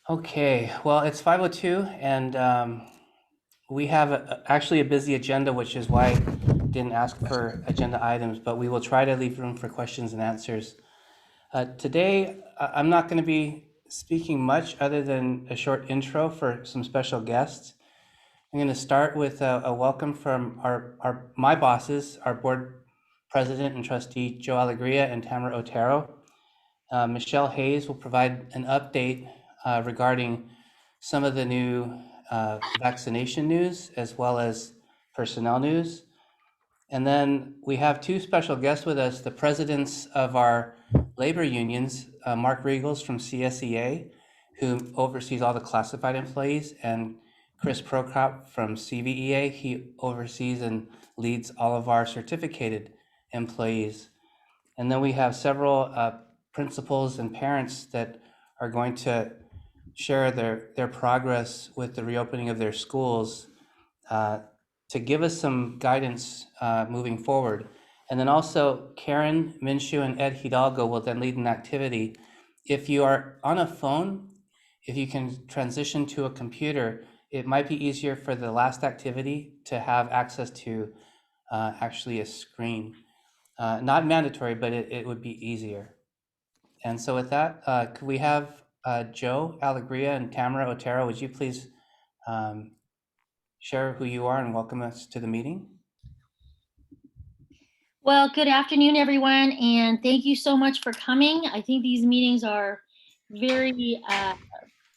Okay, well, it's 5:02 and we have actually a busy agenda, which is why I didn't ask for agenda items, but we will try to leave room for questions and answers. Today, I'm not going to be speaking much other than a short intro for some special guests. I'm going to start with a welcome from my bosses, our board president and trustee, Joe Alegria and Tamara Otero. Michelle Hayes will provide an update regarding some of the new vaccination news as well as personnel news. And then we have two special guests with us, the presidents of our labor unions, Mark Regals from CSEA, who oversees all the classified employees, and Chris Prokop from CVEA. He oversees and leads all of our certificated employees. And then we have several principals and parents that are going to share their progress with the reopening of their schools to give us some guidance moving forward. And then also Karen Minshew and Ed Hidalgo will then lead an activity. If you are on a phone, if you can transition to a computer, it might be easier for the last activity to have access to actually a screen. Not mandatory, but it would be easier. And so with that, could we have Joe Alegria and Tamara Otero, would you please share who you are and welcome us to the meeting? Well, good afternoon, everyone, and thank you so much for coming. I think these meetings are very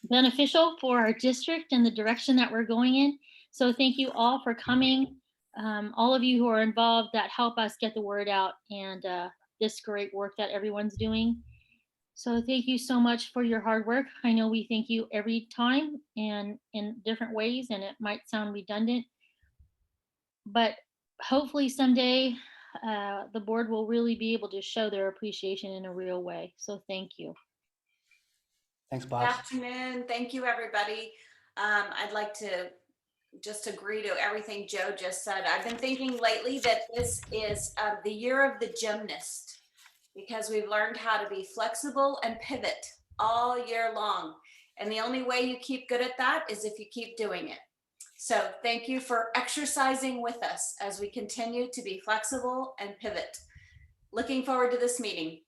beneficial for our district and the direction that we're going in. So thank you all for coming. All of you who are involved that help us get the word out and this great work that everyone's doing. So thank you so much for your hard work. I know we thank you every time and in different ways, and it might sound redundant, but hopefully someday the board will really be able to show their appreciation in a real way. So thank you. Thanks, Good boss. afternoon. Thank you, everybody. I'd like to just agree to everything Joe just said. I've been thinking lately that this is the year of the gymnast, because we've learned how to be flexible and pivot all year long. And the only way you keep good at that is if you keep doing it. So thank you for exercising with us as we continue to be flexible and pivot. Looking forward to this meeting.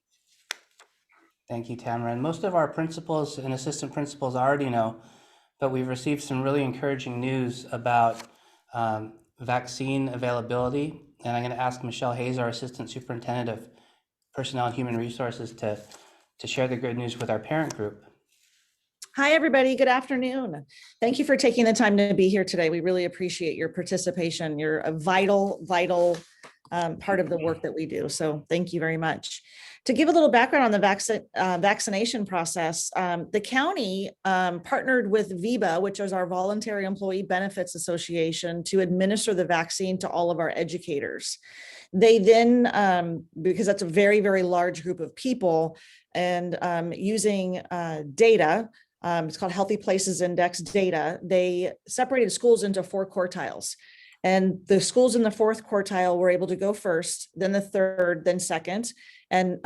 Thank you, Tamara. And most of our principals and assistant principals already know, but we've received some really encouraging news about vaccine availability. And I'm going to ask Michelle Hayes, our assistant superintendent of personnel and human resources, to share the good news with our parent group. Hi, everybody. Good afternoon. Thank you for taking the time to be here today. We really appreciate your participation. You're a vital part of the work that we do. So thank you very much. To give a little background on the vaccination process, the county partnered with VEBA, which is our Voluntary Employee Benefits Association, to administer the vaccine to all of our educators. They then, because that's a very, very large group of people, and using data, it's called Healthy Places Index data, they separated schools into 4 quartiles. And the schools in the 4th quartile were able to go first, then the 3rd, then 2nd, and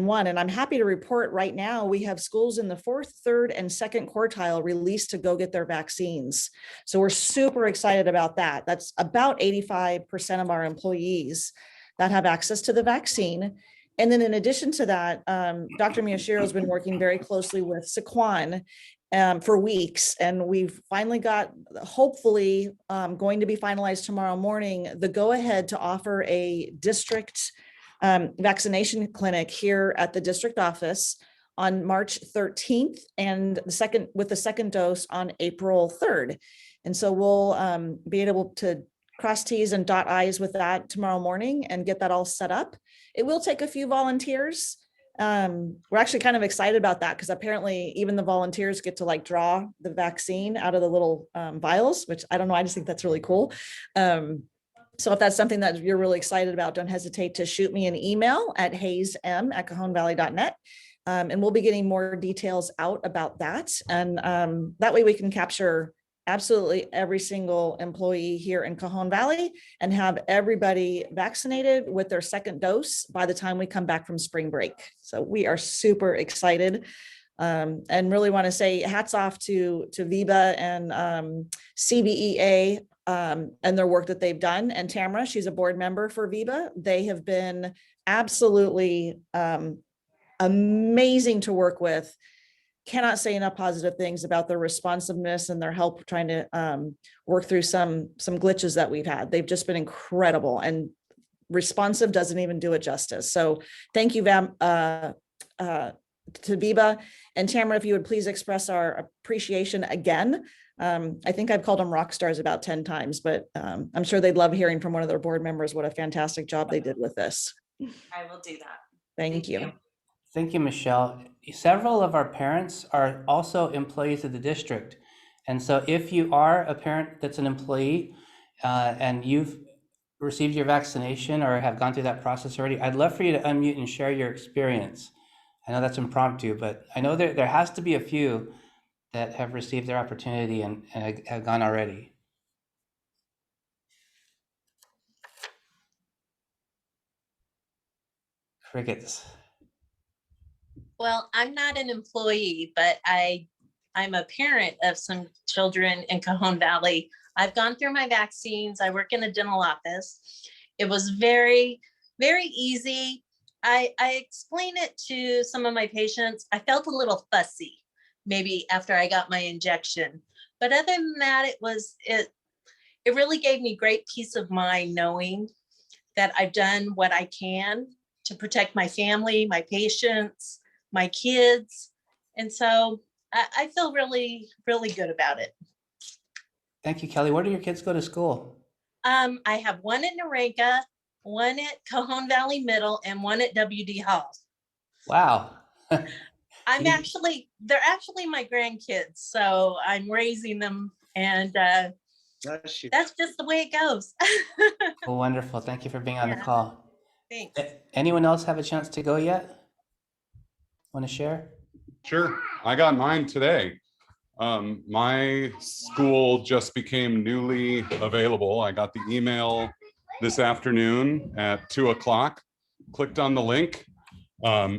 1. And I'm happy to report right now we have schools in the 4th, 3rd, and 2nd quartile released to go get their vaccines. So we're super excited about that. That's about 85% of our employees that have access to the vaccine. And then in addition to that, Dr. Miyashiro has been working very closely with Saquon for weeks, and we've finally got, hopefully going to be finalized tomorrow morning, the go-ahead to offer a district vaccination clinic here at the district office on March 13th, and with the second dose on April 3rd. And so we'll be able to cross T's and dot I's with that tomorrow morning and get that all set up. It will take a few volunteers. We're actually kind of excited about that because apparently even the volunteers get to draw the vaccine out of the little vials, which I don't know, I just think that's really cool. So if that's something that you're really excited about, don't hesitate to shoot me an email at hayesm@cajonvalley.net. And we'll be getting more details out about that. And that way we can capture absolutely every single employee here in Cajon Valley and have everybody vaccinated with their second dose by the time we come back from spring break. So we are super excited. And really want to say hats off to VIBA and CBEA and their work that they've done. And Tamara, she's a board member for VIBA. They have been absolutely amazing to work with. Cannot say enough positive things about their responsiveness and their help trying to work through some glitches that we've had. They've just been incredible, and responsive doesn't even do it justice. So thank you, to Viva. And Tamara, if you would please express our appreciation again. I think I've called them rock stars about 10 times, but I'm sure they'd love hearing from one of their board members what a fantastic job they did with this. I will do that. Thank you. Thank you, Michelle. Several of our parents are also employees of the district. And so if you are a parent that's an employee and you've received your vaccination or have gone through that process already, I'd love for you to unmute and share your experience. I know that's impromptu, but I know there has to be a few that have received their opportunity and have gone already. Crickets. Well, I'm not an employee, but I'm a parent of some children in Cajon Valley. I've gone through my vaccines. I work in a dental office. It was very, very easy. I explain it to some of my patients. I felt a little fussy, maybe after I got my injection. But other than that, it really gave me great peace of mind knowing that I've done what I can to protect my family, my patients, my kids. And so I feel really, really good about it. Thank you, Kelly. Where do your kids go to school? I have one at Narenka, one at Cajon Valley Middle, and one at WD Hall. Wow. They're actually my grandkids. So I'm raising them, and that's just the way it goes. Well, wonderful. Thank you for being on the call. Thanks. Anyone else have a chance to go yet? Want to share? Sure, I got mine today. My school just became newly available. I got the email this afternoon at 2 o'clock, clicked on the link,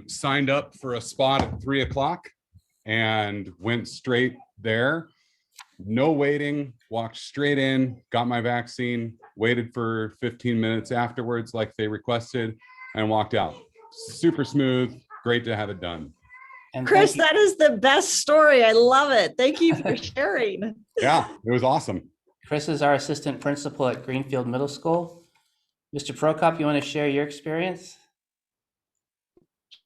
signed up for a spot at 3 o'clock and went straight there. No waiting, walked straight in, got my vaccine, waited for 15 minutes afterwards like they requested, and walked out. Super smooth, great to have it done. And Chris, thank that is the best story. I love it. Thank you for sharing. Yeah, it was awesome. Chris is our assistant principal at Greenfield Middle School. Mr. Prokop, you want to share your experience?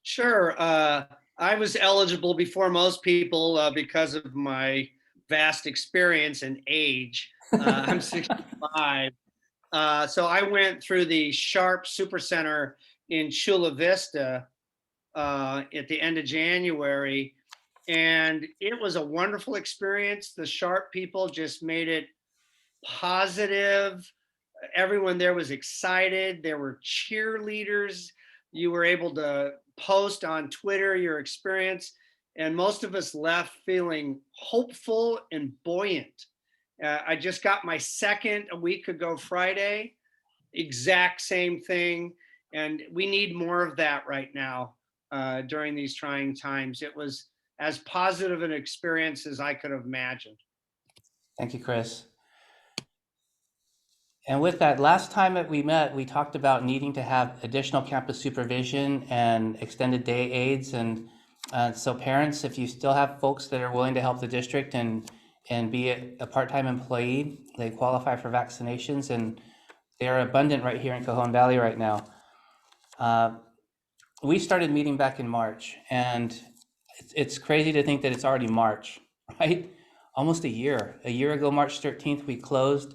Sure. I was eligible before most people because of my vast experience and age. I'm 65. So I went through the Sharp Super Center in Chula Vista at the end of January. And it was a wonderful experience. The Sharp people just made it positive. Everyone there was excited. There were cheerleaders. You were able to post on Twitter your experience. And most of us left feeling hopeful and buoyant. I just got my second a week ago Friday, exact same thing. And we need more of that right now during these trying times. It was as positive an experience as I could have imagined. Thank you, Chris. And with that, last time that we met, we talked about needing to have additional campus supervision and extended day aides. And so parents, if you still have folks that are willing to help the district and be a part-time employee, they qualify for vaccinations, and they're abundant right here in Cajon Valley right now. We started meeting back in March, and it's crazy to think that it's already March, right? Almost a year. A year ago, March 13th, we closed.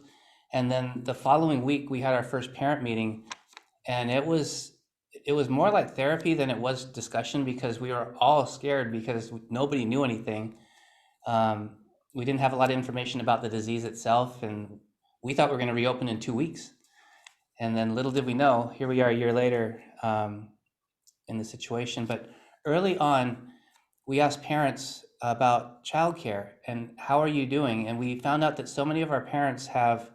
And then the following week, we had our first parent meeting, and it was more like therapy than it was discussion, because we were all scared because nobody knew anything. We didn't have a lot of information about the disease itself, and we thought we were going to reopen in 2 weeks. And then little did we know, here we are a year later in the situation. But early on, we asked parents about childcare and how are you doing? And we found out that so many of our parents have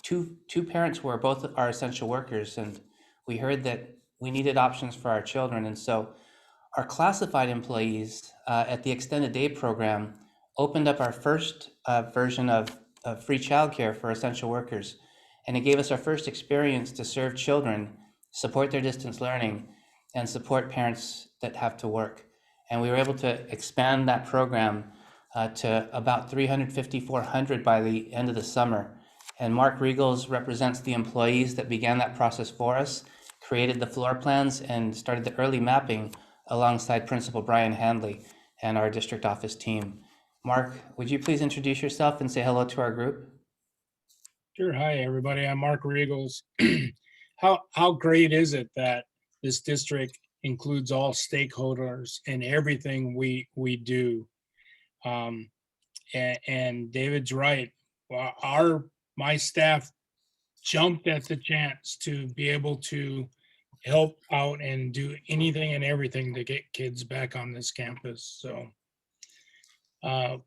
two parents were both our essential workers, and we heard that we needed options for our children. And so our classified employees at the extended day program opened up our first version of free childcare for essential workers. And it gave us our first experience to serve children, support their distance learning, and support parents that have to work. And we were able to expand that program to about 350, 400 by the end of the summer. And Mark Regals represents the employees that began that process for us, created the floor plans, and started the early mapping alongside Principal Brian Handley and our district office team. Mark, would you please introduce yourself and say hello to our group? Sure. Hi, everybody. I'm Mark Regals. How great is it that this district includes all stakeholders in everything we do? And David's right. My staff jumped at the chance to be able to help out and do anything and everything to get kids back on this campus. So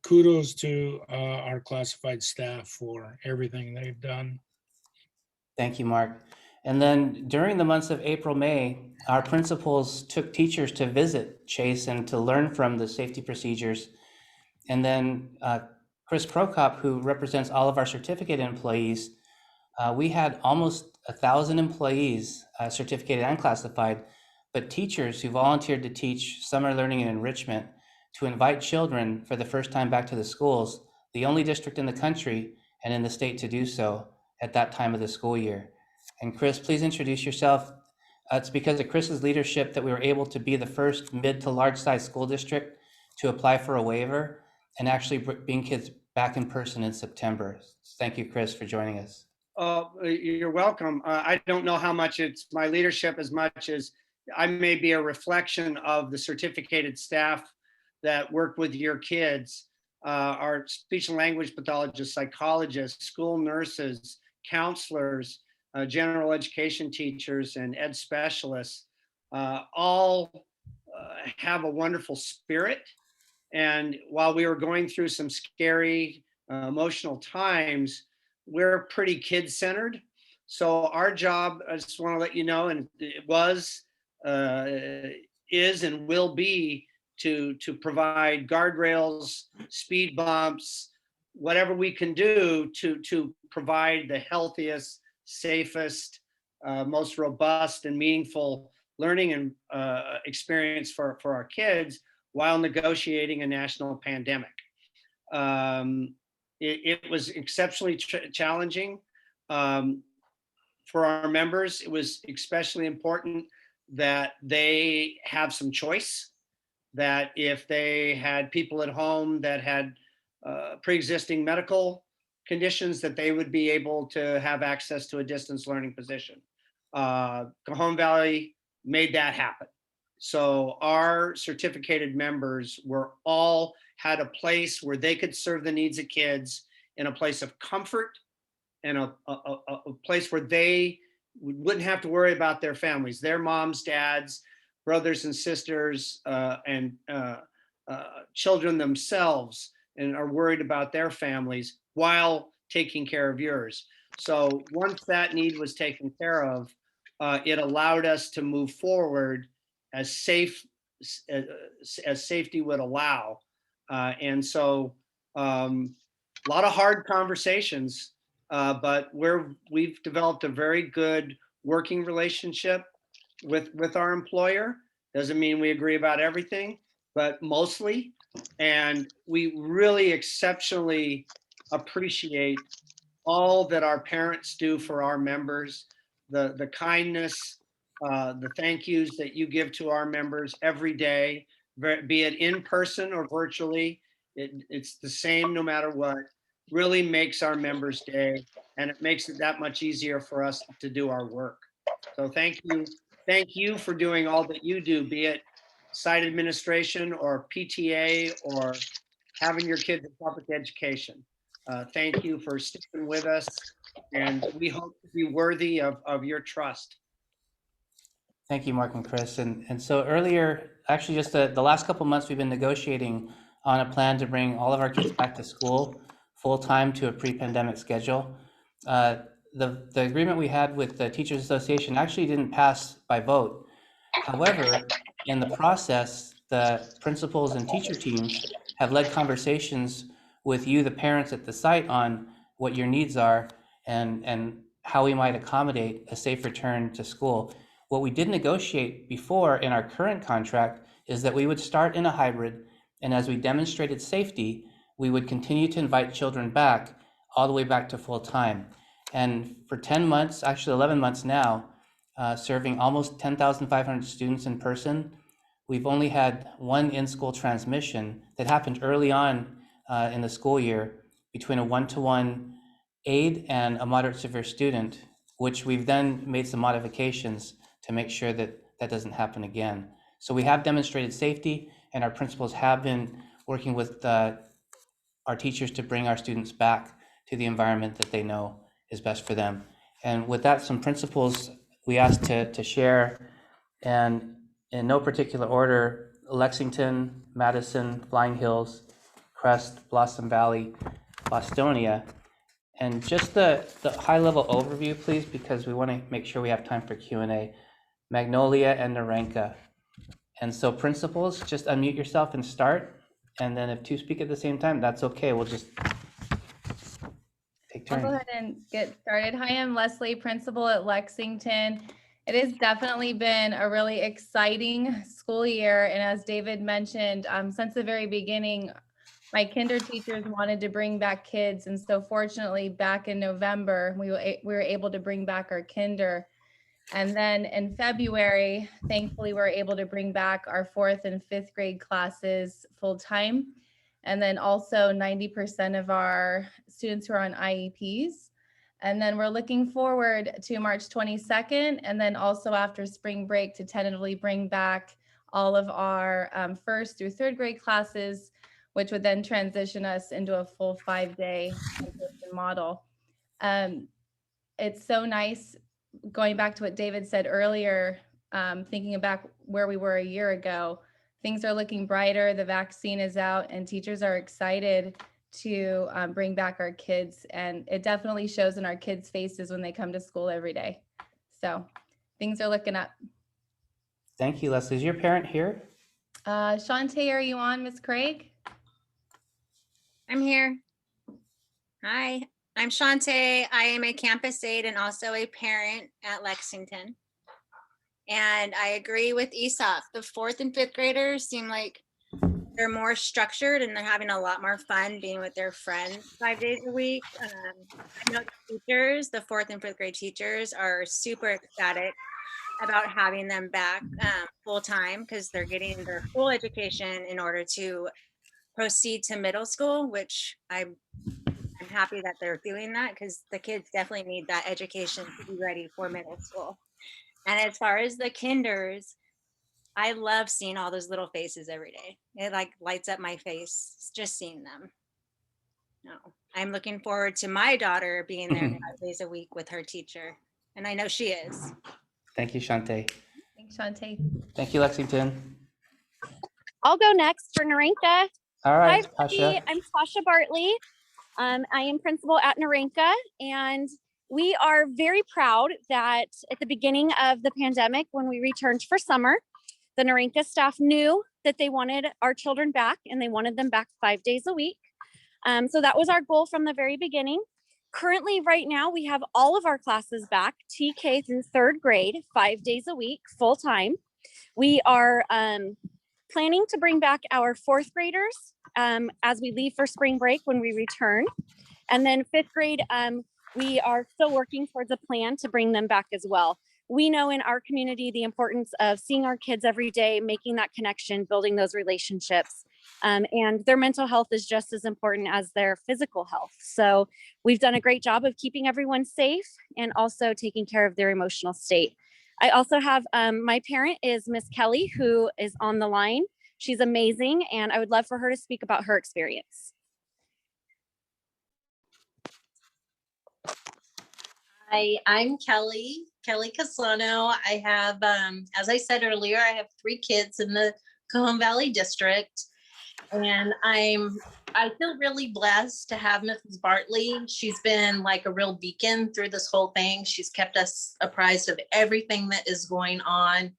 kudos to our classified staff for everything they've done. Thank you, Mark. And then during the months of April, May, our principals took teachers to visit Chase and to learn from the safety procedures. And then Chris Prokop, who represents all of our certificate employees, we had almost 1,000 employees, certificated and classified, but teachers who volunteered to teach summer learning and enrichment to invite children for the first time back to the schools, the only district in the country and in the state to do so at that time of the school year. And Chris, please introduce yourself. It's because of Chris's leadership that we were able to be the first mid to large size school district to apply for a waiver and actually bring kids back in person in September. Thank you, Chris, for joining us. Oh, you're welcome. I don't know how much it's my leadership as much as I may be a reflection of the certificated staff that work with your kids, our speech and language pathologists, psychologists, school nurses, counselors, general education teachers, and ed specialists, all have a wonderful spirit. And while we were going through some scary emotional times, we're pretty kid-centered. So our job, I just want to let you know, and it was, is, and will be to provide guardrails, speed bumps, whatever we can do to provide the healthiest, safest, most robust and meaningful learning and experience for our kids while negotiating a national pandemic. It was exceptionally challenging for our members. It was especially important that they have some choice, that if they had people at home that had pre-existing medical conditions, that they would be able to have access to a distance learning position. Cajon Valley made that happen. So our certificated members were all had a place where they could serve the needs of kids in a place of comfort and a place where they wouldn't have to worry about their families, their moms, dads, brothers and sisters, and children themselves, and are worried about their families while taking care of yours. So once that need was taken care of, it allowed us to move forward as safe as safety would allow. And so a lot of hard conversations, but we've developed a very good working relationship with our employer. Doesn't mean we agree about everything, but mostly. And we really exceptionally appreciate all that our parents do for our members, the kindness, the thank yous that you give to our members every day, be it in person or virtually. It's the same no matter what. Really makes our members' day, and it makes it that much easier for us to do our work. So thank you. Thank you for doing all that you do, be it site administration or PTA or having your kids in public education. Thank you for sticking with us, and we hope to be worthy of your trust. Thank you, Mark and Chris. And so earlier, actually just the last couple of months, we've been negotiating on a plan to bring all of our kids back to school full-time to a pre-pandemic schedule. The agreement we had with the Teachers Association actually didn't pass by vote. However, in the process, the principals and teacher teams have led conversations with you, the parents at the site, on what your needs are and how we might accommodate a safe return to school. What we did negotiate before in our current contract is that we would start in a hybrid, and as we demonstrated safety, we would continue to invite children back all the way back to full time. And for 10 months, actually 11 months now, serving almost 10,500 students in person, we've only had one in-school transmission that happened early on in the school year between a one-to-one aide and a moderate severe student, which we've then made some modifications to make sure that that doesn't happen again. So we have demonstrated safety, and our principals have been working with our teachers to bring our students back to the environment that they know is best for them. And with that, some principles we asked to share, and in no particular order: Lexington, Madison, Flying Hills, Crest, Blossom Valley, Bostonia. And just the high-level overview, please, because we want to make sure we have time for Q&A. Magnolia and Narenka. And so principals, just unmute yourself and start. And then if two speak at the same time, that's okay. We'll just take I'll go turns. ahead and get started. Hi, I'm Leslie, principal at Lexington. It has definitely been a really exciting school year. And as David mentioned, since the very beginning, my kinder teachers wanted to bring back kids. And so fortunately, back in November, we were able to bring back our kinder. And then in February, thankfully, we're able to bring back our 4th and 5th grade classes full time. And then also 90% of our students who are on IEPs. And then we're looking forward to March 22nd. And then also after spring break to tentatively bring back all of our 1st through 3rd grade classes, which would then transition us into a full 5-day model. It's so nice going back to what David said earlier, thinking about where we were a year ago. Things are looking brighter, the vaccine is out, and teachers are excited to bring back our kids. And it definitely shows in our kids' faces when they come to school every day. So things are looking up. Thank you, Leslie. Is your parent here? Shantae, are you on, Miss Craig? I'm here. Hi, I'm Shantae. I am a campus aide and also a parent at Lexington. And I agree with Esop. The 4th and 5th graders seem like they're more structured and they're having a lot more fun being with their friends 5 days a week. I know the teachers, the 4th and 5th grade teachers, are super ecstatic about having them back full time because they're getting their full education in order to proceed to middle school, which I'm happy that they're doing that because the kids definitely need that education to be ready for middle school. And as far as the kinders, I love seeing all those little faces every day. It like lights up my face just seeing them. No, I'm looking forward to my daughter being there 5 days a week with her teacher. And I know she is. Thank you, Shantae. Thanks, Shantae. Thank you, Lexington. I'll go next for Narenka. All right, Hi, everybody. Tasha. I'm Tasha Bartley. I am principal at Narenka, and we are very proud that at the beginning of the pandemic, when we returned for summer, the Narenka staff knew that they wanted our children back, and they wanted them back 5 days a week. So that was our goal from the very beginning. Currently, right now, we have all of our classes back, TK through 3rd grade, 5 days a week, full time. We are planning to bring back our 4th graders as we leave for spring break when we return. And then 5th grade, we are still working towards a plan to bring them back as well. We know in our community the importance of seeing our kids every day, making that connection, building those relationships. And their mental health is just as important as their physical health. So we've done a great job of keeping everyone safe and also taking care of their emotional state. I also have my parent is Miss Kelly, who is on the line. She's amazing, and I would love for her to speak about her experience. Hi, I'm Kelly Caslano. I have, as I said earlier, I have 3 kids in the Cajon Valley district, and I feel really blessed to have Mrs. Bartley. She's been like a real beacon through this whole thing. She's kept us apprised of everything that is going on.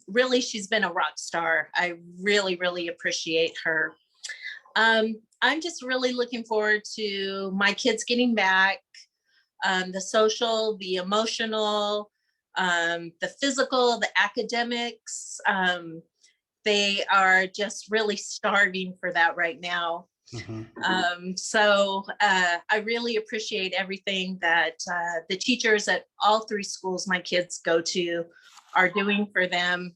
Really, she's been a rock star. I really, really appreciate her. I'm just really looking forward to my kids getting back, the social, the emotional, the physical, the academics. They are just really starving for that right now. So I really appreciate everything that the teachers at all 3 schools my kids go to are doing for them.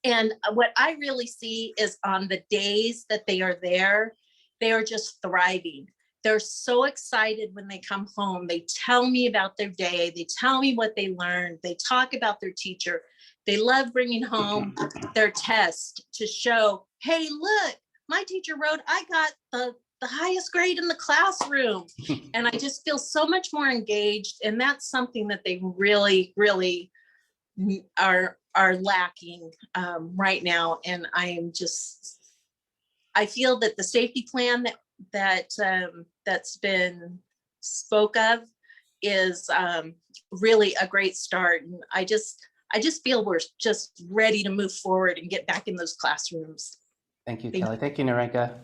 And what I really see is on the days that they are there, they are just thriving. They're so excited when they come home. They tell me about their day. They tell me what they learned. They talk about their teacher. They love bringing home their test to show, hey, look, my teacher wrote, I got the highest grade in the classroom. And I just feel so much more engaged. And that's something that they really, really are lacking right now. And I feel that the safety plan that's been spoke of is really a great start. And I just feel we're just ready to move forward and get back in those classrooms. Thank you, Kelly. Thank you, Narenka.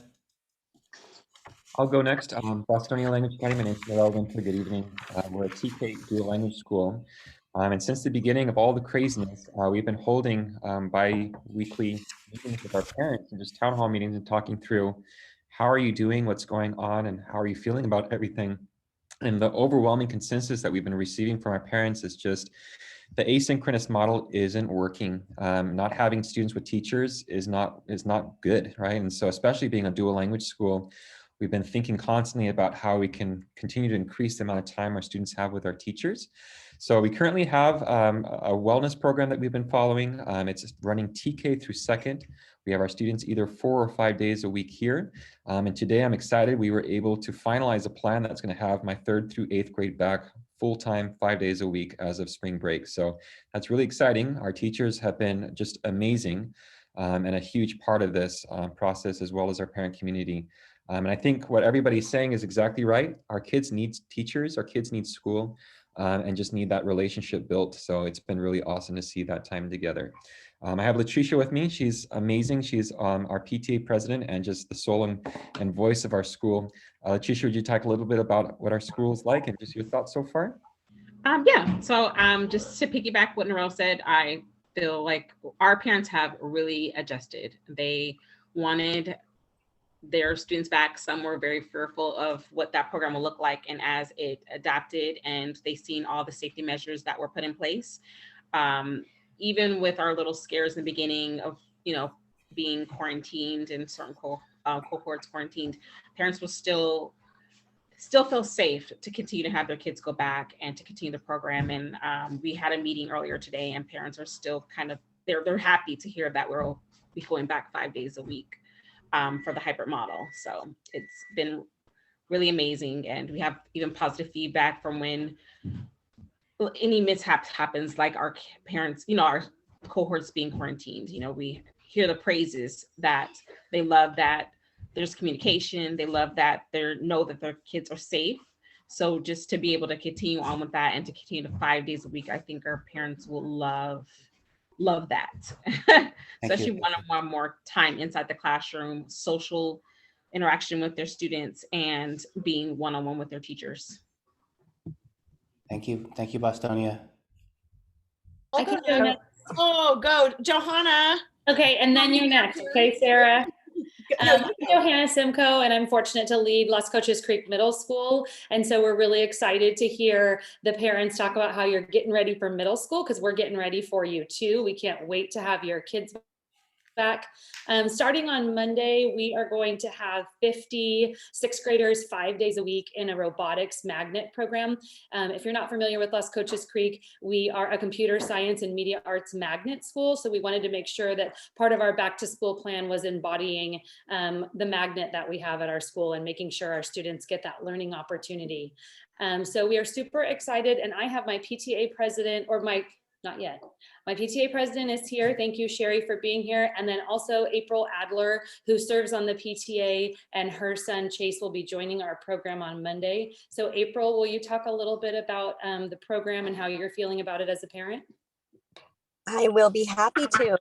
I'll go next. Bostonia Language Academy. My name is Noel Winter. Good evening. We're a TK dual language school. And since the beginning of all the craziness, we've been holding bi-weekly meetings with our parents and just town hall meetings and talking through how are you doing, what's going on, and how are you feeling about everything. And the overwhelming consensus that we've been receiving from our parents is just the asynchronous model isn't working. Not having students with teachers is not good, right? And so especially being a dual language school, we've been thinking constantly about how we can continue to increase the amount of time our students have with our teachers. So we currently have a wellness program that we've been following. It's running TK through 2nd. We have our students either 4 or 5 days a week here. And today I'm excited we were able to finalize a plan that's going to have my 3rd through 8th grade back full-time 5 days a week as of spring break. So that's really exciting. Our teachers have been just amazing and a huge part of this process, as well as our parent community. And I think what everybody's saying is exactly right. Our kids need teachers, our kids need school, and just need that relationship built. So it's been really awesome to see that time together. I have Latricia with me. She's amazing. She's our PTA president and just the soul and voice of our school. Latricia, would you talk a little bit about what our school is like and just your thoughts so far? Yeah, so just to piggyback what Narelle said, I feel like our parents have really adjusted. They wanted their students back. Some were very fearful of what that program will look like. And as it adapted and they seen all the safety measures that were put in place, even with our little scares in the beginning of, being quarantined and certain cohorts quarantined, parents will still feel safe to continue to have their kids go back and to continue the program. And we had a meeting earlier today and parents are still they're happy to hear that we'll be going back 5 days a week for the hybrid model. So it's been really amazing. And we have even positive feedback from when any mishap happens, like our parents, our cohorts being quarantined. We hear the praises that they love that there's communication. They love that they know that their kids are safe. So just to be able to continue on with that and to continue to 5 days a week, I think our parents will love that. Especially one-on-one more time inside the classroom, social interaction with their students, and being one-on-one with their teachers. Thank you, Bostonia. Go, Johanna. Okay, and then you're next. Okay, Sarah. I'm Johanna Simcoe, and I'm fortunate to lead Las Cochas Creek Middle School. And so we're really excited to hear the parents talk about how you're getting ready for middle school, because we're getting ready for you too. We can't wait to have your kids back. Starting on Monday, we are going to have 50 sixth graders 5 days a week in a robotics magnet program. If you're not familiar with Las Cochas Creek, we are a computer science and media arts magnet school. So we wanted to make sure that part of our back to school plan was embodying the magnet that we have at our school and making sure our students get that learning opportunity. So we are super excited, and I have my PTA president, or not yet. My PTA president is here. Thank you, Sherry, for being here. And then also April Adler, who serves on the PTA, and her son Chase will be joining our program on Monday. So April, will you talk a little bit about the program and how you're feeling about it as a parent? I will be happy to.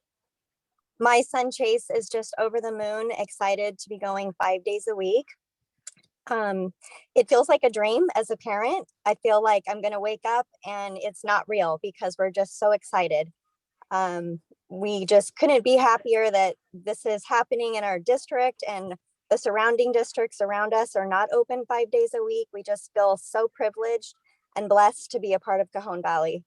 My son Chase is just over the moon, excited to be going 5 days a week. It feels like a dream as a parent. I feel like I'm going to wake up and it's not real because we're just so excited. We just couldn't be happier that this is happening in our district, and the surrounding districts around us are not open 5 days a week. We just feel so privileged and blessed to be a part of Cajon Valley.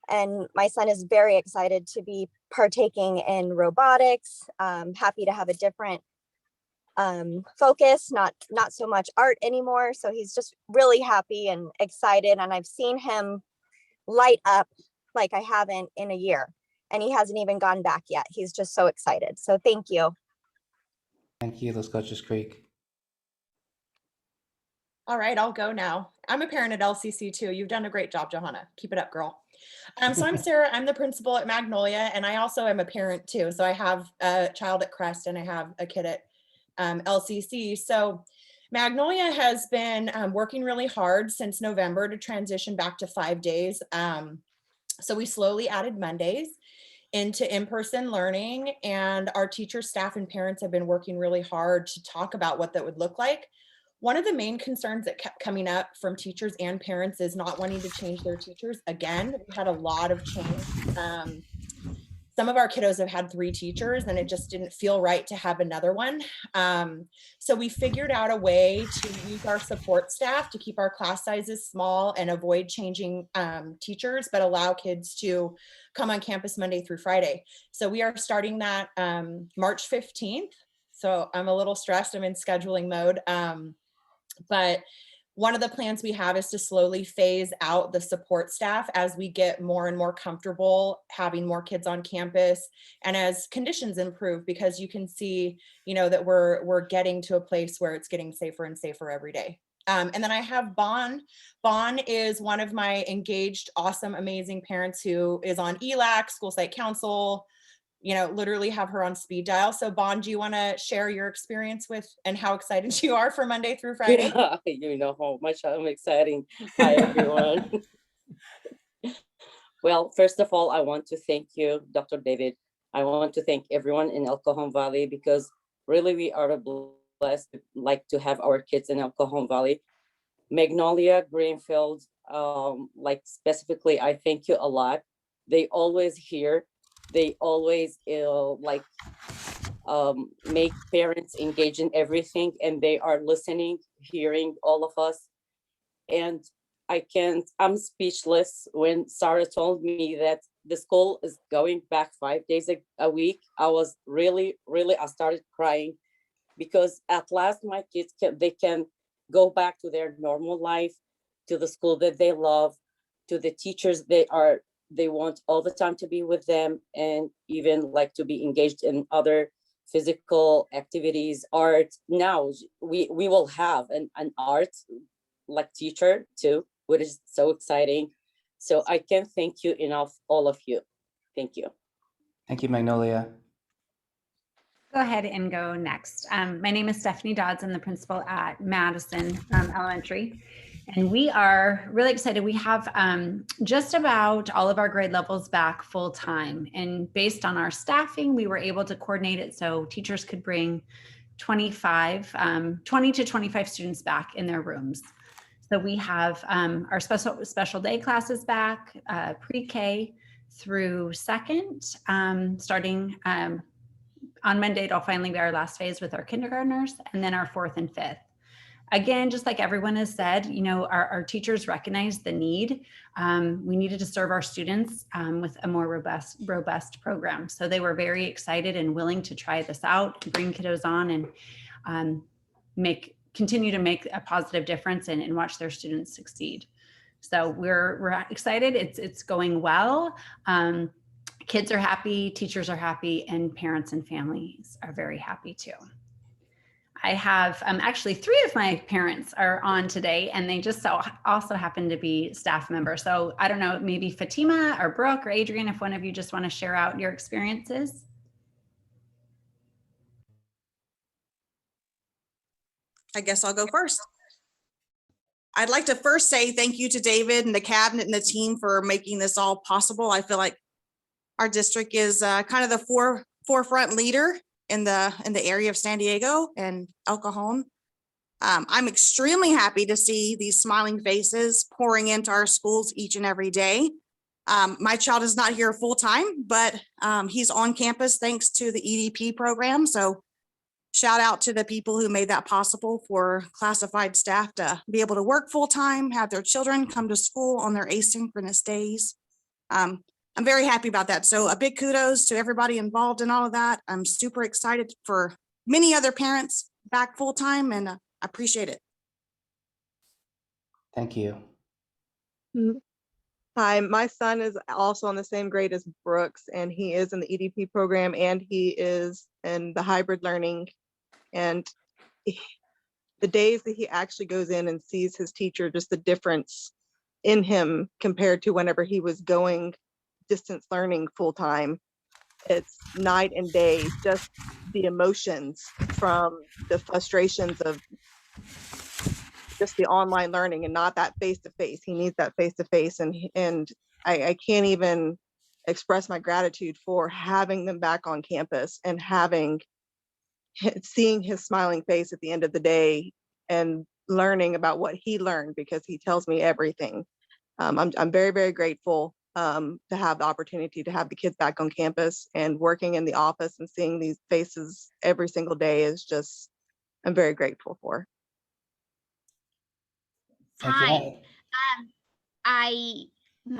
And my son is very excited to be partaking in robotics, happy to have a different focus, not so much art anymore. So he's just really happy and excited. And I've seen him light up like I haven't in a year. And he hasn't even gone back yet. He's just so excited. So thank you. Thank you, Las Cochas Creek. All right, I'll go now. I'm a parent at LCC too. You've done a great job, Johanna. Keep it up, girl. So I'm Sarah. I'm the principal at Magnolia, and I also am a parent too. So I have a child at Crest and I have a kid at LCC. So Magnolia has been working really hard since November to transition back to 5 days. So we slowly added Mondays into in-person learning, and our teachers, staff, and parents have been working really hard to talk about what that would look like. One of the main concerns that kept coming up from teachers and parents is not wanting to change their teachers. Again, we had a lot of change. Some of our kiddos have had 3 teachers and it just didn't feel right to have another one. So we figured out a way to use our support staff to keep our class sizes small and avoid changing teachers, but allow kids to come on campus Monday through Friday. So we are starting that March 15th. So I'm a little stressed. I'm in scheduling mode. But one of the plans we have is to slowly phase out the support staff as we get more and more comfortable having more kids on campus and as conditions improve, because you can see, that we're getting to a place where it's getting safer and safer every day. And then I have Bon. Bon is one of my engaged, awesome, amazing parents who is on ELAC, school site council, literally have her on speed dial. So Bon, do you want to share your experience with and how excited you are for Monday through Friday? You know how much I'm excited. Hi, everyone. Well, first of all, I want to thank you, Dr. David. I want to thank everyone in El Cajon Valley, because really we are blessed to have our kids in El Cajon Valley. Magnolia, Greenfield, specifically, I thank you a lot. They always hear. They always make parents engage in everything, and they are listening, hearing all of us. And I'm speechless when Sarah told me that the school is going back 5 days a week. I was really, I started crying, because at last my kids can go back to their normal life, to the school that they love, to the teachers they want all the time to be with them, and even to be engaged in other physical activities, art. Now we will have an art teacher too, which is so exciting. So I can't thank you enough, all of you. Thank you. Thank you, Magnolia. Go ahead and go next. My name is Stephanie Dodds. I'm the principal at Madison Elementary. And we are really excited. We have just about all of our grade levels back full time. And based on our staffing, we were able to coordinate it so teachers could bring 20 to 25 students back in their rooms. So we have our special day classes back, pre-K through second, starting on Monday. It'll finally be our last phase with our kindergartners, and then our 4th and 5th. Again, just like everyone has said, our teachers recognize the need. We needed to serve our students with a more robust program. So they were very excited and willing to try this out, bring kiddos on, and continue to make a positive difference and watch their students succeed. So we're excited. It's going well. Kids are happy, teachers are happy, and parents and families are very happy too. I have actually 3 of my parents are on today, and they just also happen to be staff members. So I don't know, maybe Fatima or Brooke or Adrian, if one of you just want to share out your experiences. I guess I'll go first. I'd like to first say thank you to David and the cabinet and the team for making this all possible. I feel like Our district is kind of the forefront leader in the area of San Diego and El Cajon. I'm extremely happy to see these smiling faces pouring into our schools each and every day. My child is not here full time, but he's on campus thanks to the EDP program. So shout out to the people who made that possible for classified staff to be able to work full time, have their children come to school on their asynchronous days. I'm very happy about that. So a big kudos to everybody involved in all of that. I'm super excited for many other parents back full time, and I appreciate it. Thank you. Hi, my son is also on the same grade as Brooks, and he is in the EDP program, and he is in the hybrid learning. And the days that he actually goes in and sees his teacher, just the difference in him compared to whenever he was going distance learning full time, it's night and day. Just the emotions from the frustrations of just the online learning and not that face-to-face. He needs that face-to-face, and I can't even express my gratitude for having them back on campus and seeing his smiling face at the end of the day and learning about what he learned, because he tells me everything. I'm very, very grateful to have the opportunity to have the kids back on campus, and working in the office and seeing these faces every single day is just, I'm very grateful for. Thank you.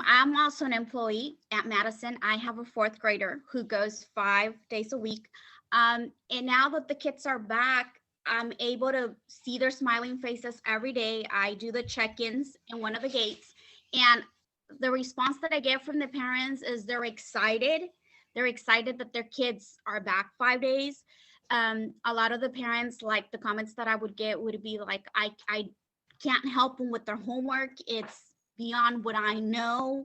I'm also an employee at Madison. I have a fourth grader who goes 5 days a week. And now that the kids are back, I'm able to see their smiling faces every day. I do the check-ins in one of the gates, and the response that I get from the parents is they're excited. They're excited that their kids are back 5 days. A lot of the parents, like the comments that I would get would be like, I can't help them with their homework. It's beyond what I know.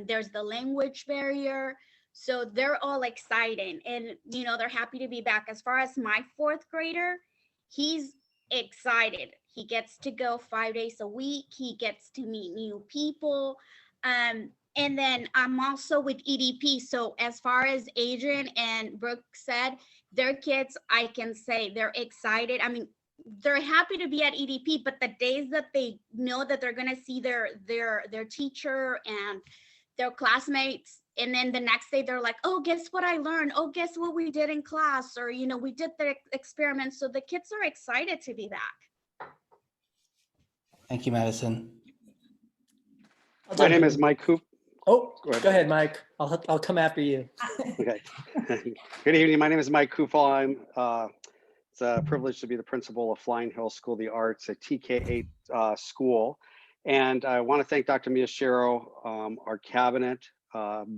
There's the language barrier. So they're all excited, and they're happy to be back. As far as my fourth grader, he's excited. He gets to go 5 days a week. He gets to meet new people. And then I'm also with EDP. So as far as Adrian and Brooke said, their kids, I can say they're excited. I mean, they're happy to be at EDP, but the days that they know that they're going to see their teacher and their classmates, and then the next day they're like, oh, guess what I learned? Oh, guess what we did in class? Or, we did the experiment. So the kids are excited to be back. Thank you, Madison. My name is Mike Coop. Oh, go ahead, Mike. I'll come after you. Okay. Good evening. My name is Mike Kufal. It's a privilege to be the principal of Flying Hill School of the Arts, a TK8 school. And I want to thank Dr. Miyashiro, our cabinet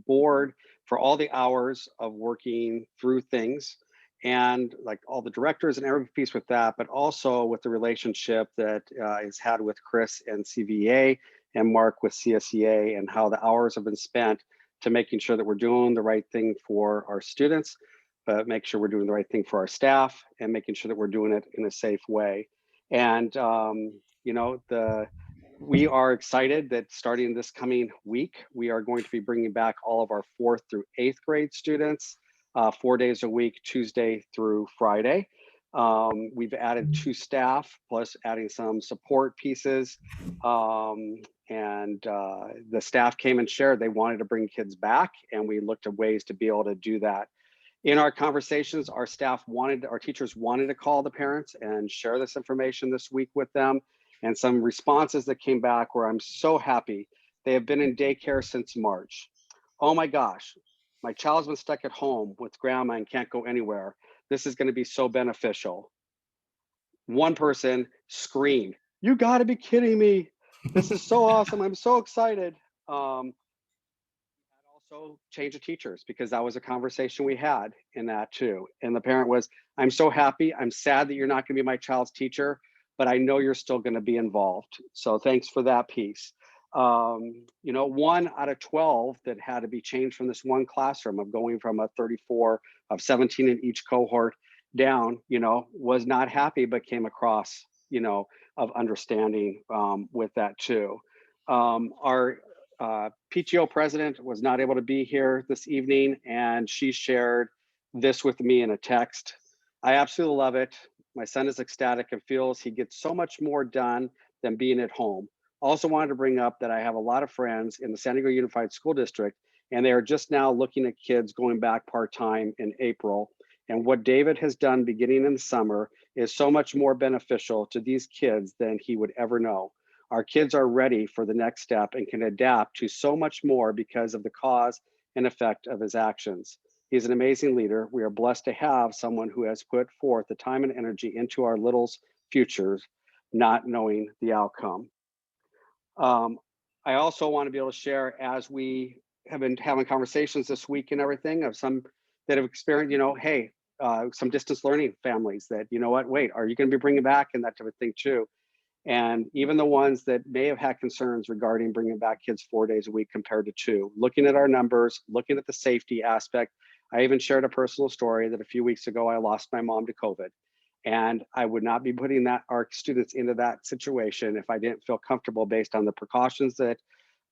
board, for all the hours of working through things, and like all the directors and every piece with that, but also with the relationship that is had with Chris and CVA and Mark with CSEA, and how the hours have been spent to making sure that we're doing the right thing for our students, but make sure we're doing the right thing for our staff, and making sure that we're doing it in a safe way. And we are excited that starting this coming week, we are going to be bringing back all of our 4th through 8th grade students 4 days a week, Tuesday through Friday. We've added 2 staff, plus adding some support pieces. The staff came and shared they wanted to bring kids back, and we looked at ways to be able to do that. In our conversations, our teachers wanted to call the parents and share this information this week with them. And some responses that came back where I'm so happy. They have been in daycare since March. Oh my gosh, my child's been stuck at home with grandma and can't go anywhere. This is going to be so beneficial. One person screamed, "You got to be kidding me. This is so awesome. I'm so excited." Also change of teachers, because that was a conversation we had in that too. And the parent was, "I'm so happy. I'm sad that you're not going to be my child's teacher, but I know you're still going to be involved." So thanks for that piece. 1 out of 12 that had to be changed from this one classroom of going from a 34 of 17 in each cohort down, was not happy, but came across, of understanding with that too. Our PTO president was not able to be here this evening, and she shared this with me in a text. I absolutely love it. My son is ecstatic and feels he gets so much more done than being at home. Also wanted to bring up that I have a lot of friends in the San Diego Unified School District, and they are just now looking at kids going back part-time in April. And what David has done beginning in the summer is so much more beneficial to these kids than he would ever know. Our kids are ready for the next step and can adapt to so much more because of the cause and effect of his actions. He's an amazing leader. We are blessed to have someone who has put forth the time and energy into our littles' futures, not knowing the outcome. I also want to be able to share, as we have been having conversations this week and everything, of some that have experienced, hey, some distance learning families that, wait, are you going to be bringing back, and that type of thing too. And even the ones that may have had concerns regarding bringing back kids 4 days a week compared to 2, looking at our numbers, looking at the safety aspect. I even shared a personal story that a few weeks ago, I lost my mom to COVID. And I would not be putting our students into that situation if I didn't feel comfortable based on the precautions that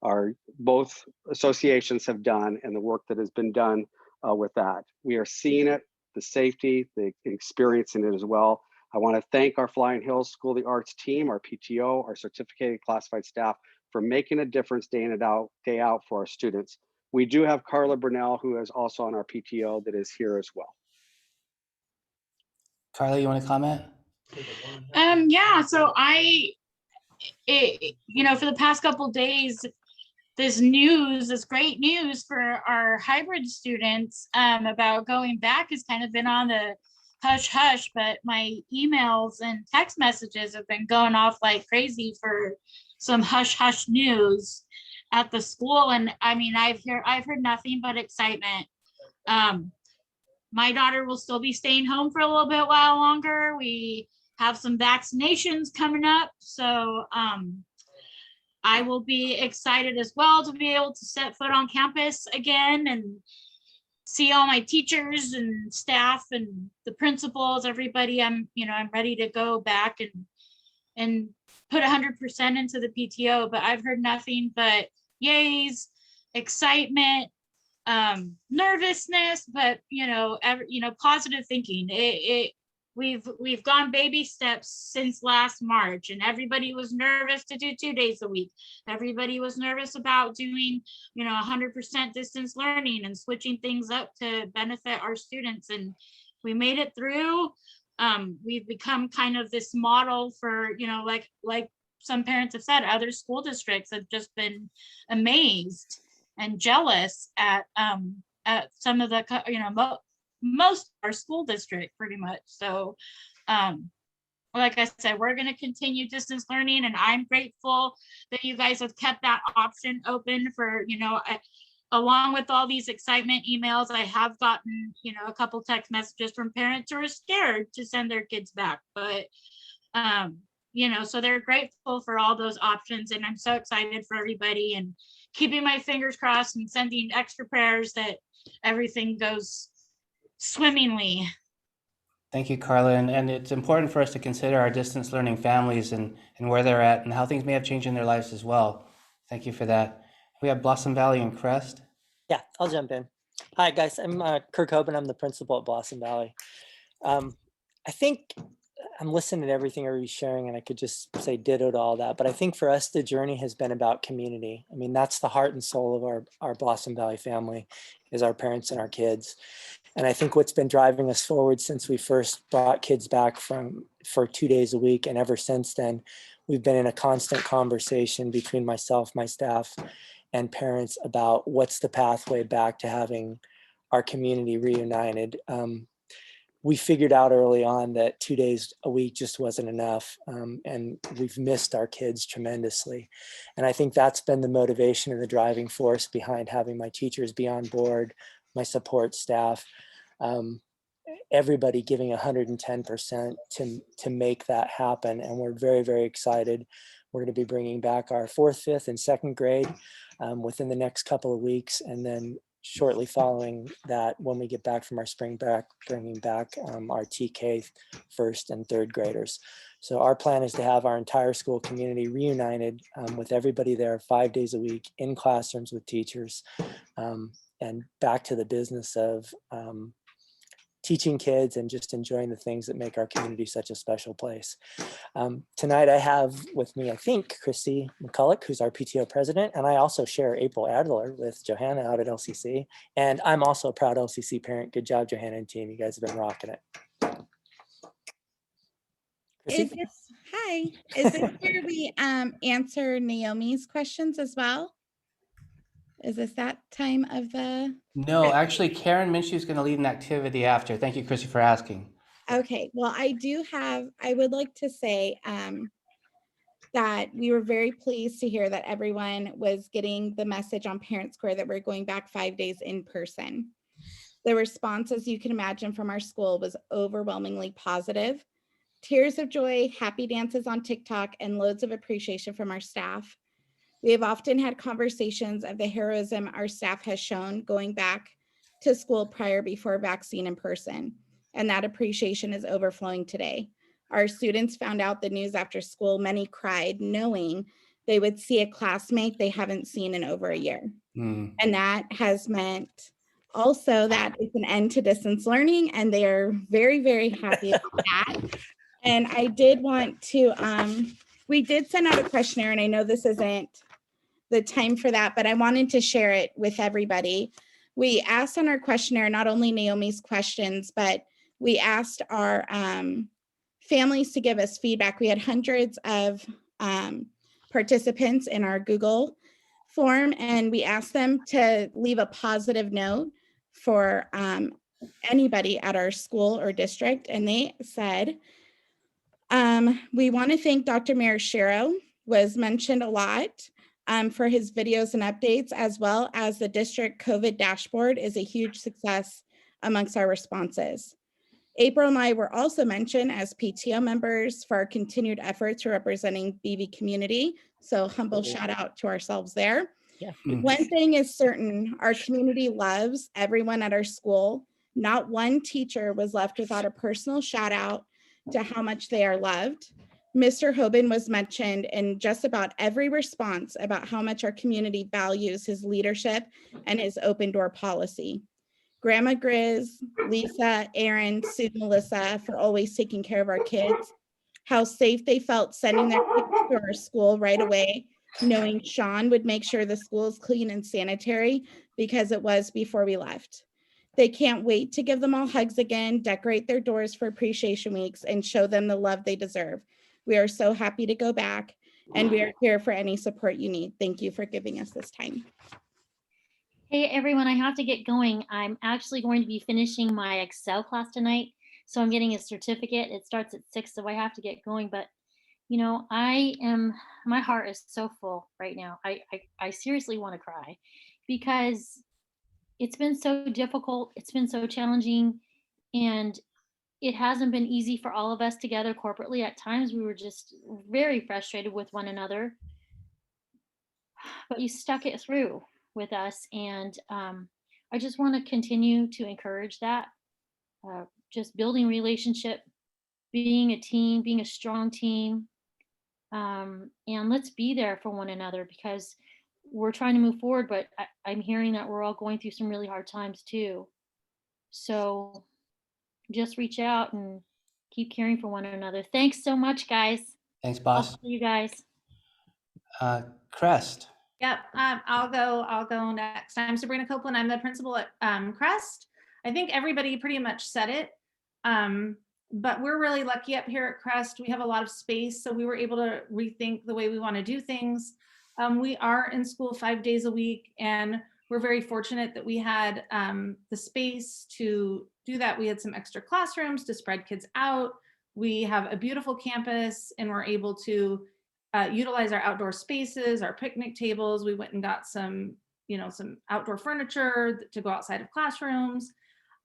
our both associations have done and the work that has been done with that. We are seeing it, the safety, the experiencing it as well. I want to thank our Flying Hills School of the Arts team, our PTO, our certificated classified staff for making a difference day in and day out for our students. We do have Carla Burnell, who is also on our PTO, that is here as well. Carla, you want to comment? Yeah, so for the past couple days, this great news for our hybrid students about going back has kind of been on the hush hush, but my emails and text messages have been going off like crazy for some hush hush news at the school. And I mean, I've heard nothing but excitement. My daughter will still be staying home for a little bit while longer. We have some vaccinations coming up, so I will be excited as well to be able to set foot on campus again and see all my teachers and staff and the principals, everybody. I'm ready to go back and put 100% into the PTO, but I've heard nothing but yays, excitement, nervousness, but positive thinking. We've gone baby steps since last March, and everybody was nervous to do 2 days a week. Everybody was nervous about doing 100% distance learning and switching things up to benefit our students, and we made it through. We've become kind of this model for like some parents have said, other school districts have just been amazed and jealous at some of the most of our school district pretty much. So like I said, we're going to continue distance learning, and I'm grateful that you guys have kept that option open for along with all these excitement emails. I have gotten a couple text messages from parents who are scared to send their kids back, but so they're grateful for all those options, and I'm so excited for everybody and keeping my fingers crossed and sending extra prayers that everything goes swimmingly. Thank you, Carla. And it's important for us to consider our distance learning families and where they're at and how things may have changed in their lives as well. Thank you for that. We have Blossom Valley and Crest. Yeah, I'll jump in. Hi, guys. I'm Kirk Hoban. I'm the principal at Blossom Valley. I think I'm listening to everything everybody's sharing, and I could just say ditto to all that. But I think for us, the journey has been about community. I mean, that's the heart and soul of our Blossom Valley family, is our parents and our kids. And I think what's been driving us forward since we first brought kids back for 2 days a week, and ever since then, we've been in a constant conversation between myself, my staff, and parents about what's the pathway back to having our community reunited. We figured out early on that 2 days a week just wasn't enough, and we've missed our kids tremendously. And I think that's been the motivation and the driving force behind having my teachers be on board, my support staff, everybody giving 110% to make that happen. And we're very, very excited. We're going to be bringing back our 4th, 5th, and 2nd grade within the next couple of weeks, and then shortly following that, when we get back from our spring break, bringing back our TK first and third graders. So our plan is to have our entire school community reunited with everybody there 5 days a week in classrooms with teachers, and back to the business of teaching kids and just enjoying the things that make our community such a special place. Tonight I have with me, I think, Christy McCulloch, who's our PTO president, and I also share April Adler with Johanna out at LCC. And I'm also a proud LCC parent. Good job, Johanna and team. You guys have been rocking it. Chrissy? Is this, hi, is this where we answer Naomi's questions as well? Is this that time of the? No, actually, Karen Minshew is going to lead an activity after. Thank you, Chrissy, for asking. Okay, well, I would like to say that we were very pleased to hear that everyone was getting the message on Parent Square that we're going back 5 days in person. The response, as you can imagine, from our school was overwhelmingly positive. Tears of joy, happy dances on TikTok, and loads of appreciation from our staff. We have often had conversations of the heroism our staff has shown going back to school before vaccine in person, and that appreciation is overflowing today. Our students found out the news after school. Many cried, knowing they would see a classmate they haven't seen in over a year. And that has meant also that it's an end to distance learning, and they are very, very happy about that. And I did want to, we did send out a questionnaire, and I know this isn't the time for that, but I wanted to share it with everybody. We asked on our questionnaire, not only Naomi's questions, but we asked our families to give us feedback. We had hundreds of participants in our Google form, and we asked them to leave a positive note for anybody at our school or district. And they said, we want to thank Dr. Marashiro, was mentioned a lot for his videos and updates, as well as the district COVID dashboard is a huge success amongst our responses. April and I were also mentioned as PTO members for our continued efforts representing BV community. So humble shout out to ourselves there. Yeah. One thing is certain, our community loves everyone at our school. Not one teacher was left without a personal shout out to how much they are loved. Mr. Hoban was mentioned in just about every response about how much our community values his leadership and his open door policy. Grandma Grizz, Lisa, Aaron, Sue, Melissa for always taking care of our kids. How safe they felt sending their kids to our school right away, knowing Sean would make sure the school is clean and sanitary because it was before we left. They can't wait to give them all hugs again, decorate their doors for appreciation weeks, and show them the love they deserve. We are so happy to go back, and we are here for any support you need. Thank you for giving us this time. Hey everyone, I have to get going. I'm actually going to be finishing my Excel class tonight. So I'm getting a certificate. It starts at 6, so I have to get going. But you know, my heart is so full right now. I seriously want to cry because it's been so difficult. It's been so challenging, and it hasn't been easy for all of us together corporately. At times we were just very frustrated with one another, but you stuck it through with us. And I just want to continue to encourage that, just building relationship, being a team, being a strong team. And let's be there for one another because we're trying to move forward, but I'm hearing that we're all going through some really hard times too. So just reach out and keep caring for one another. Thanks so much, guys. Thanks, I'll boss. see you guys. Crest. Yep, I'll go next. I'm Sabrina Copeland. I'm the principal at Crest. I think everybody pretty much said it, but we're really lucky up here at Crest. We have a lot of space, so we were able to rethink the way we want to do things. We are in school 5 days a week, and we're very fortunate that we had the space to do that. We had some extra classrooms to spread kids out. We have a beautiful campus, and we're able to utilize our outdoor spaces, our picnic tables. We went and got some outdoor furniture to go outside of classrooms.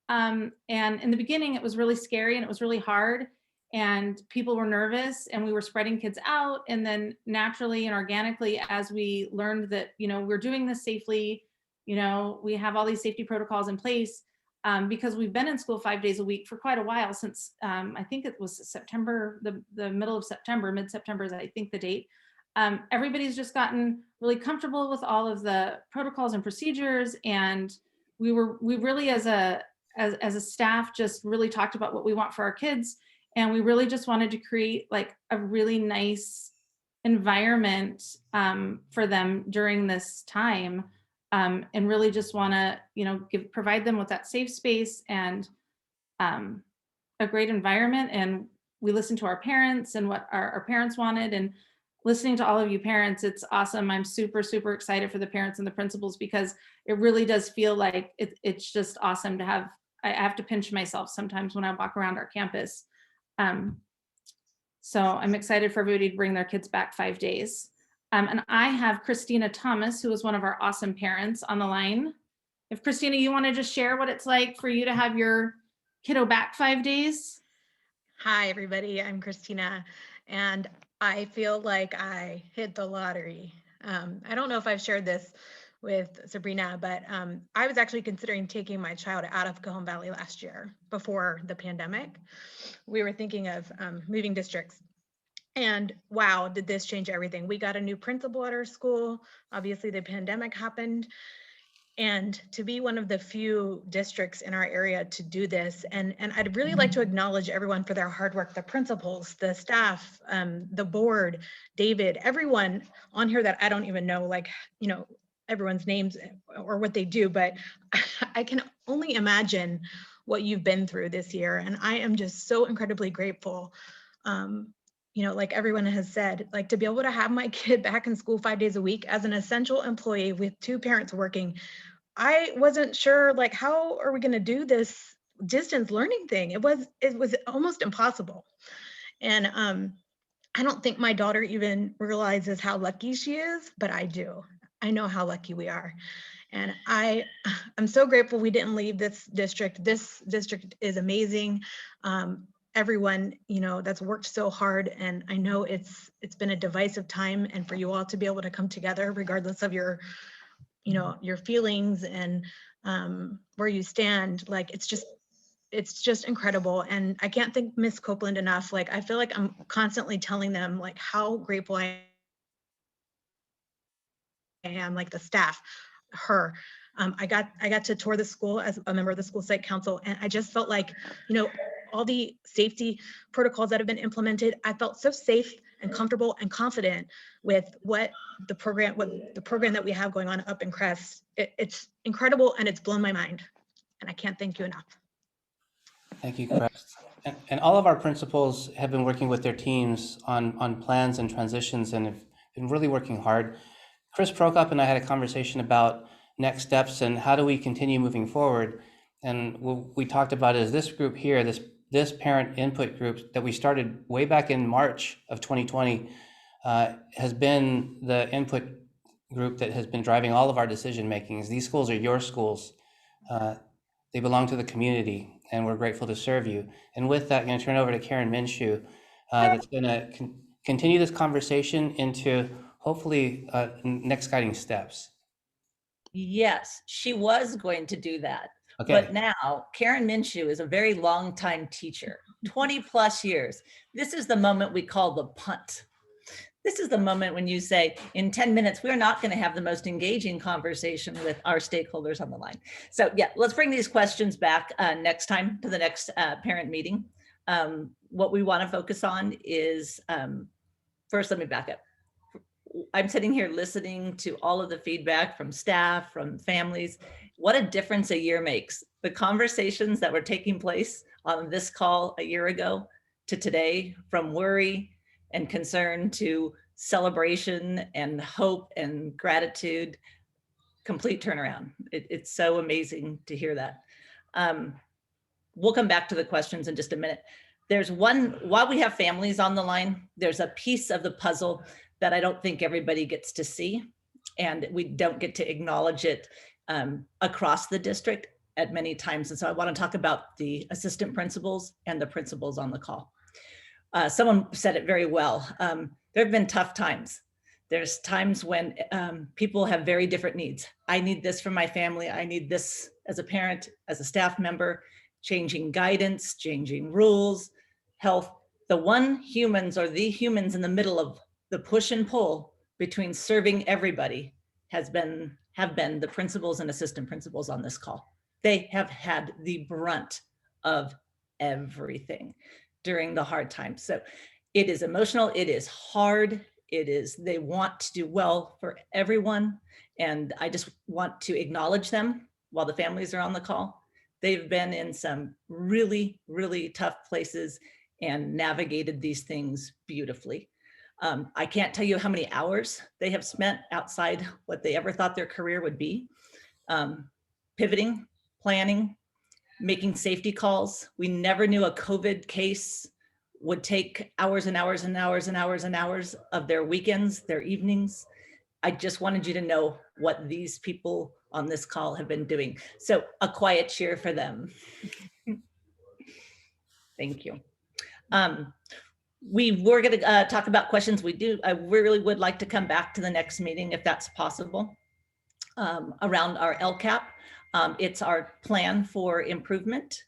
And in the beginning, it was really scary and it was really hard, and people were nervous, and we were spreading kids out. And then naturally and organically, as we learned that, we're doing this safely, You know, we have all these safety protocols in place because we've been in school 5 days a week for quite a while, since I think it was September, the middle of September, mid-September is I think the date. Everybody's just gotten really comfortable with all of the protocols and procedures, and we really as a staff just really talked about what we want for our kids, and we really just wanted to create like a really nice environment for them during this time, and really just want to, you know, provide them with that safe space and a great environment. And we listened to our parents and what our parents wanted, and listening to all of you parents, it's awesome. I'm super, super excited for the parents and the principals, because it really does feel like it's just awesome to have, I have to pinch myself sometimes when I walk around our campus. So I'm excited for everybody to bring their kids back 5 days. And I have Christina Thomas, who is one of our awesome parents, on the line. If Christina, you want to just share what it's like for you to have your kiddo back 5 days? Hi, everybody. I'm Christina, and I feel like I hit the lottery. I don't know if I've shared this with Sabrina, but I was actually considering taking my child out of Cajon Valley last year before the pandemic. We were thinking of moving districts. And wow, did this change everything. We got a new principal at our school. Obviously, the pandemic happened. And to be one of the few districts in our area to do this, and I'd really like to acknowledge everyone for their hard work, the principals, the staff, the board, David, everyone on here that I don't even know, like, you know, everyone's names or what they do, but I can only imagine what you've been through this year. And I am just so incredibly grateful. You know, like everyone has said, like to be able to have my kid back in school 5 days a week as an essential employee with 2 parents working, I wasn't sure, like, how are we going to do this distance learning thing? It was almost impossible. And I don't think my daughter even realizes how lucky she is, but I do. I know how lucky we are. And I'm so grateful we didn't leave this district. This district is amazing. Everyone, you know, that's worked so hard, and I know it's been a divisive time, and for you all to be able to come together regardless of your, you know, your feelings and where you stand, like it's just incredible. And I can't thank Miss Copeland enough. Like I feel like I'm constantly telling them like how grateful I am, like the staff, her. I got to tour the school as a member of the school site council, and I just felt like, you know, all the safety protocols that have been implemented, I felt so safe and comfortable and confident with what the program that we have going on up in Crest. It's incredible, and it's blown my mind, and I can't thank you enough. Thank you, Crest. And all of our principals have been working with their teams on plans and transitions, and have been really working hard. Chris Prokop and I had a conversation about next steps and how do we continue moving forward. And what we talked about is this group here, this parent input group that we started way back in March of 2020, has been the input group that has been driving all of our decision makings. These schools are your schools. They belong to the community, and we're grateful to serve you. And with that, I'm going to turn over to Karen Minshew, that's going to continue this conversation into hopefully next guiding steps. Yes, she was going to do that. Okay. But now Karen Minshew is a very long time teacher, 20 plus years. This is the moment we call the punt. This is the moment when you say, in 10 minutes, we're not going to have the most engaging conversation with our stakeholders on the line. So yeah, let's bring these questions back next time to the next parent meeting. What we want to focus on is, first, let me back up. I'm sitting here listening to all of the feedback from staff, from families. What a difference a year makes. The conversations that were taking place on this call a year ago to today, from worry and concern to celebration and hope and gratitude, complete turnaround. It's so amazing to hear that. We'll come back to the questions in just a minute. There's one, while we have families on the line, there's a piece of the puzzle that I don't think everybody gets to see, and we don't get to acknowledge it across the district at many times. And so I want to talk about the assistant principals and the principals on the call. Someone said it very well. There have been tough times. There's times when people have very different needs. I need this for my family. I need this as a parent, as a staff member, changing guidance, changing rules, health. The humans in the middle of the push and pull between serving everybody have been the principals and assistant principals on this call. They have had the brunt of everything during the hard times. So it is emotional, it is hard, they want to do well for everyone. And I just want to acknowledge them while the families are on the call. They've been in some really, really tough places and navigated these things beautifully. I can't tell you how many hours they have spent outside what they ever thought their career would be. Pivoting, planning, making safety calls. We never knew a COVID case would take hours and hours and hours and hours and hours of their weekends, their evenings. I just wanted you to know what these people on this call have been doing. So a quiet cheer for them. Thank you. We were going to talk about questions. I really would like to come back to the next meeting if that's possible around our LCAP. It's our plan for improvement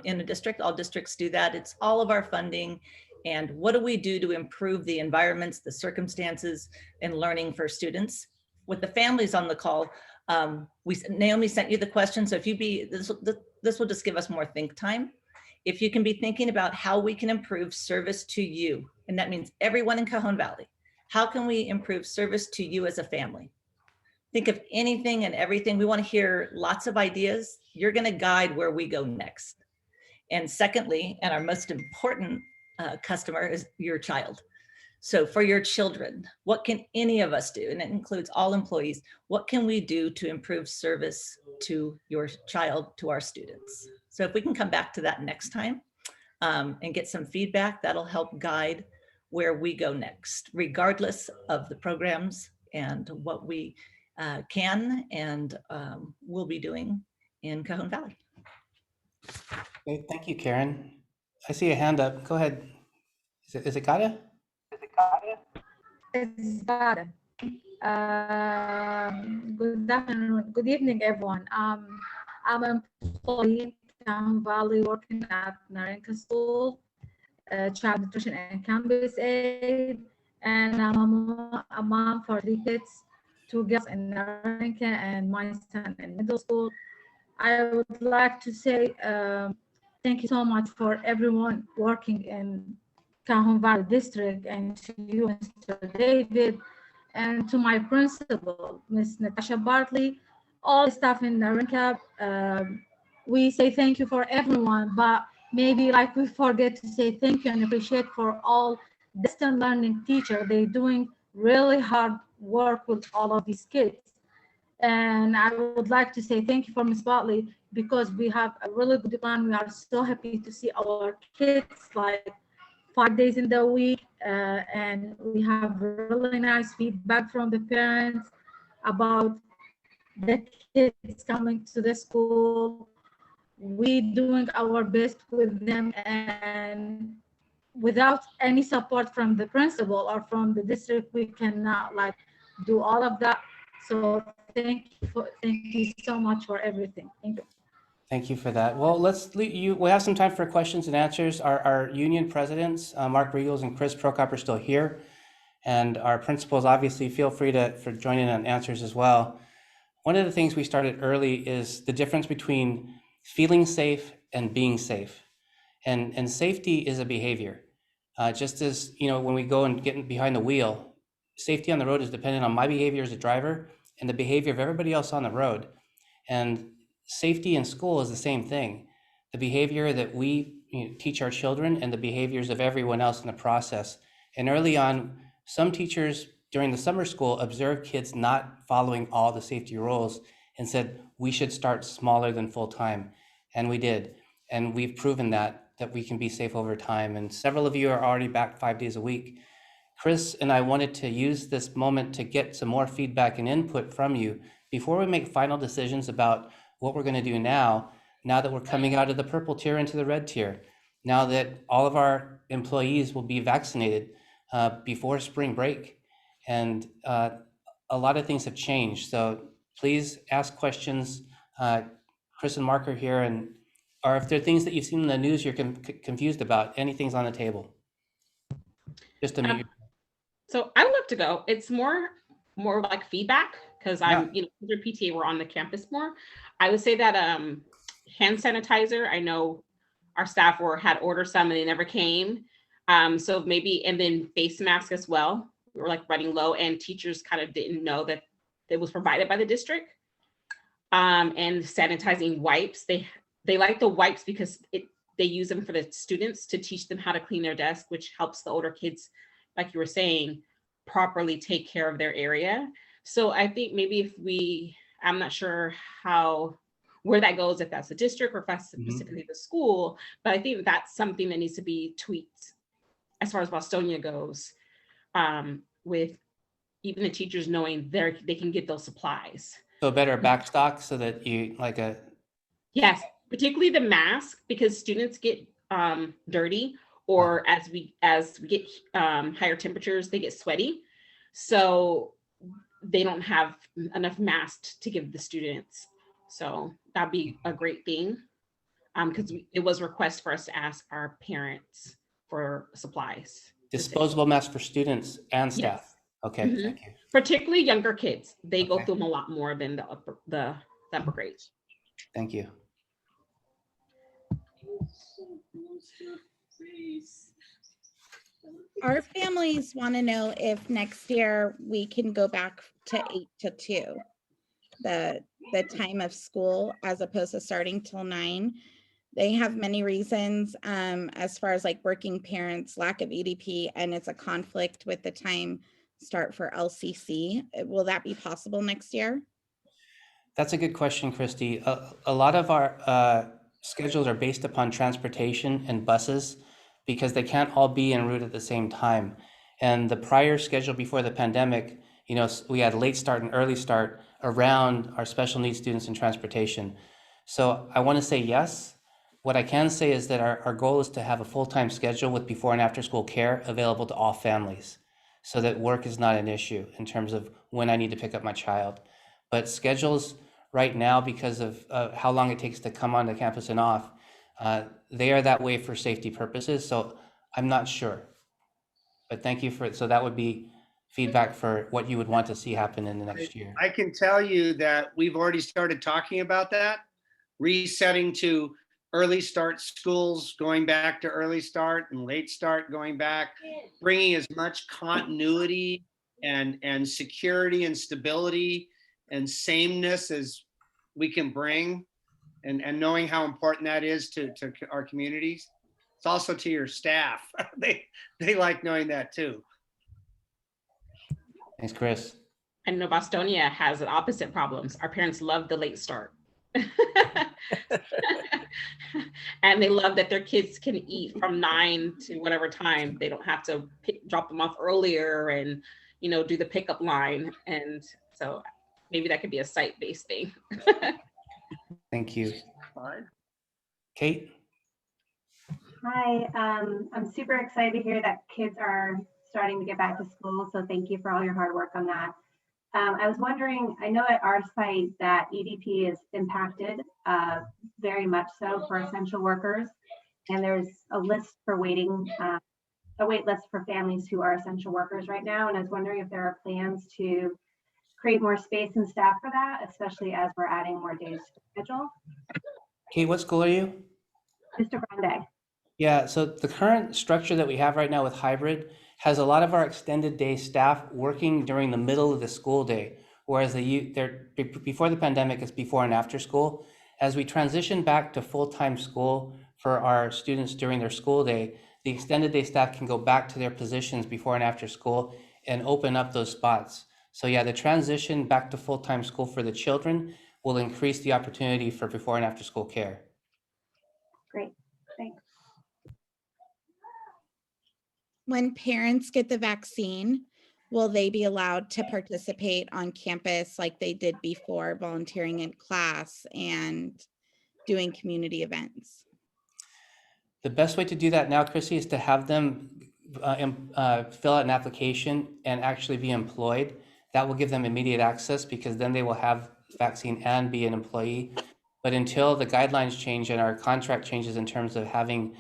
in a district. All districts do that. It's all of our funding. And what do we do to improve the environments, the circumstances, and learning for students? With the families on the call, Naomi sent you the question. So if this will just give us more think time. If you can be thinking about how we can improve service to you, and that means everyone in Cajon Valley, how can we improve service to you as a family? Think of anything and everything. We want to hear lots of ideas. You're going to guide where we go next. And secondly, and our most important customer is your child. So for your children, what can any of us do? And it includes all employees. What can we do to improve service to your child, to our students? So if we can come back to that next time and get some feedback, that'll help guide where we go next, regardless of the programs and what we can and will be doing in Cajon Valley. Okay, thank you, Karen. I see a hand up. Go ahead. Is it Kaya? It's Dada. Good afternoon, good evening, everyone. I'm an employee in Cajon Valley working at Narinka School, Child Nutrition and Campus Aid, and I'm a mom for 3 kids, 2 girls in Narinka and my son in middle school. I would like to say thank you so much for everyone working in Cajon Valley District, and to you, Mr. David, and to my principal, Ms. Natasha Bartley, all the staff in Narinka. We say thank you for everyone, but maybe like we forget to say thank you and appreciate for all distance learning teachers. They're doing really hard work with all of these kids. And I would like to say thank you for Ms. Bartley, because we have a really good plan. We are so happy to see our kids like 5 days in the week, and we have really nice feedback from the parents about the kids coming to the school. We doing our best with them, and without any support from the principal or from the district, we cannot like do all of that. So thank you so much for everything. Thank you. Thank you for that. Well, we have some time for questions and answers. Our union presidents, Mark Regals and Chris Prokop, are still here. And our principals, obviously, feel free for joining on answers as well. One of the things we started early is the difference between feeling safe and being safe. And safety is a behavior. Just as, when we go and get behind the wheel, safety on the road is dependent on my behavior as a driver and the behavior of everybody else on the road. And safety in school is the same thing. The behavior that we teach our children and the behaviors of everyone else in the process. And early on, some teachers during the summer school observed kids not following all the safety rules and said, we should start smaller than full time. And we did. And we've proven that we can be safe over time. And several of you are already back 5 days a week. Chris and I wanted to use this moment to get some more feedback and input from you before we make final decisions about what we're going to do now that we're coming out of the purple tier into the red tier, now that all of our employees will be vaccinated before spring break. And a lot of things have changed. So please ask questions. Chris and Mark are here, or if there are things that you've seen in the news you're confused about, anything's on the table. Just to meet you. So I would love to go. It's more like feedback because I'm, through PTA, we're on the campus more. I would say that hand sanitizer, I know our staff had ordered some and they never came. So maybe, and then face mask as well. We were like running low and teachers kind of didn't know that it was provided by the district. And sanitizing wipes, they like the wipes because they use them for the students to teach them how to clean their desk, which helps the older kids, like you were saying, properly take care of their area. So I think maybe if I'm not sure where that goes, if that's the district or if that's specifically the school, but I think that's something that needs to be tweaked as far as Bostonia goes, with even the teachers knowing they can get those supplies. So better backstock so that you Yes, particularly the mask, because students get dirty, or as we get higher temperatures, they get sweaty. So they don't have enough masks to give the students. So that'd be a great thing. Because it was a request for us to ask our parents for supplies. Disposable masks for students and staff. Yes. Okay, thank you. Particularly younger kids. They go through them a lot more than the upper grades. Thank you. Our families want to know if next year we can go back to 8 to 2, the time of school, as opposed to starting till 9. They have many reasons, as far as like working parents, lack of EDP, and it's a conflict with the time start for LCC. Will that be possible next year? That's a good question, Christy. A lot of our schedules are based upon transportation and buses because they can't all be en route at the same time. And the prior schedule before the pandemic, we had late start and early start around our special needs students in transportation. So I want to say yes. What I can say is that our goal is to have a full-time schedule with before and after school care available to all families so that work is not an issue in terms of when I need to pick up my child. But schedules right now, because of how long it takes to come onto campus and off, they are that way for safety purposes. So I'm not sure. But thank you so that would be feedback for what you would want to see happen in the next year. I can tell you that we've already started talking about that, resetting to early start schools, going back to early start and late start going back, bringing as much continuity and security and stability and sameness as we can bring, and knowing how important that is to our communities. It's also to your staff. They like knowing that too. Thanks, Chris. I know Bostonia has the opposite problems. Our parents love the late start. And they love that their kids can eat from 9 to whatever time. They don't have to drop them off earlier and, do the pickup line. And so maybe that could be a site-based thing. Thank you. Kate? Hi, I'm super excited to hear that kids are starting to get back to school. So thank you for all your hard work on that. I was wondering, I know at our site that EDP is impacted very much so for essential workers. And there's a list for a wait list for families who are essential workers right now. And I was wondering if there are plans to create more space and staff for that, especially as we're adding more days to the schedule. Kate, what school are you? Mr. Grande. Yeah, so the current structure that we have right now with hybrid has a lot of our extended day staff working during the middle of the school day, whereas before the pandemic, it's before and after school. As we transition back to full-time school for our students during their school day, the extended day staff can go back to their positions before and after school and open up those spots. So yeah, the transition back to full-time school for the children will increase the opportunity for before and after school care. Great, thanks. When parents get the vaccine, will they be allowed to participate on campus like they did before, volunteering in class and doing community events? The best way to do that now, Chrissy, is to have them fill out an application and actually be employed, that will give them immediate access because then they will have vaccine and be an employee. But until the guidelines change and our contract changes in terms of having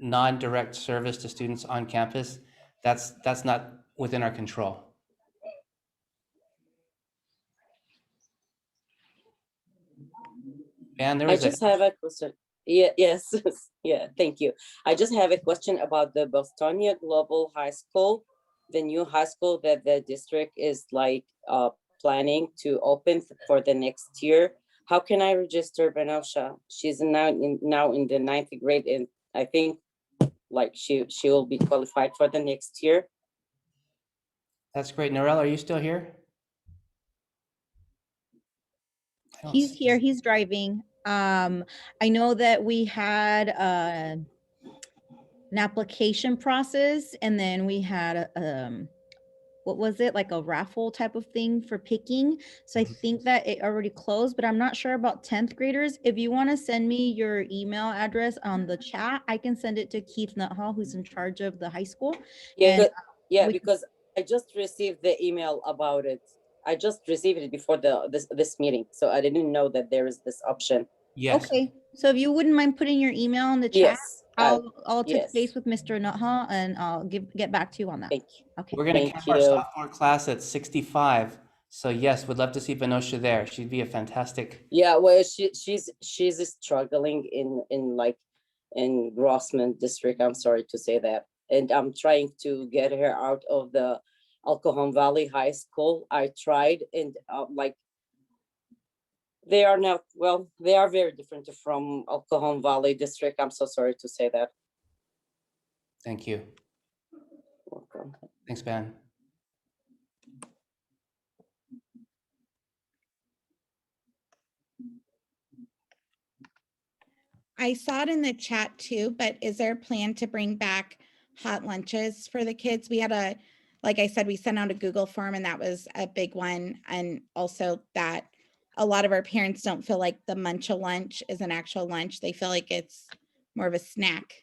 non-direct service to students on campus, that's not within our control. And there I was just have a question. Yeah, yes, yeah, thank you. I just have a question about the Bostonia Global High School, the new high school that the district is like planning to open for the next year. How can I register Benosha? She's now in the 9th grade, and I think like she will be qualified for the next year. That's great. Norel, are you still here? He's here, he's driving. I know that we had an application process, and then we had what was it, like a raffle type of thing for picking. So I think that it already closed, but I'm not sure about 10th graders. If you want to send me your email address on the chat, I can send it to Keith Nuthall, who's in charge of the high school. Yeah, And yeah, because I just received the email about it. I just received it before this meeting, so I didn't know that there is this option. Yes. Okay, so if you wouldn't mind putting your email in the chat, Yes, I'll touch yes. base with Mr. Nuthall and I'll get back to you on that. Thank you. Okay. We're gonna Thank cap our you. sophomore class at 65. So yes, we'd love to see Benosha there. She'd be a fantastic. Yeah, well, she's struggling in Grossman district. I'm sorry to say that, and I'm trying to get her out of the El Cajon Valley High School. I tried, and like they are not well. They are very different from El Cajon Valley district. I'm so sorry to say that. Thank you. Welcome. Thanks, Ben. I saw it in the chat too, but is there a plan to bring back hot lunches for the kids? We had like I said, we sent out a Google form and that was a big one. And also that a lot of our parents don't feel like the Munch-a-Lunch is an actual lunch. They feel like it's more of a snack.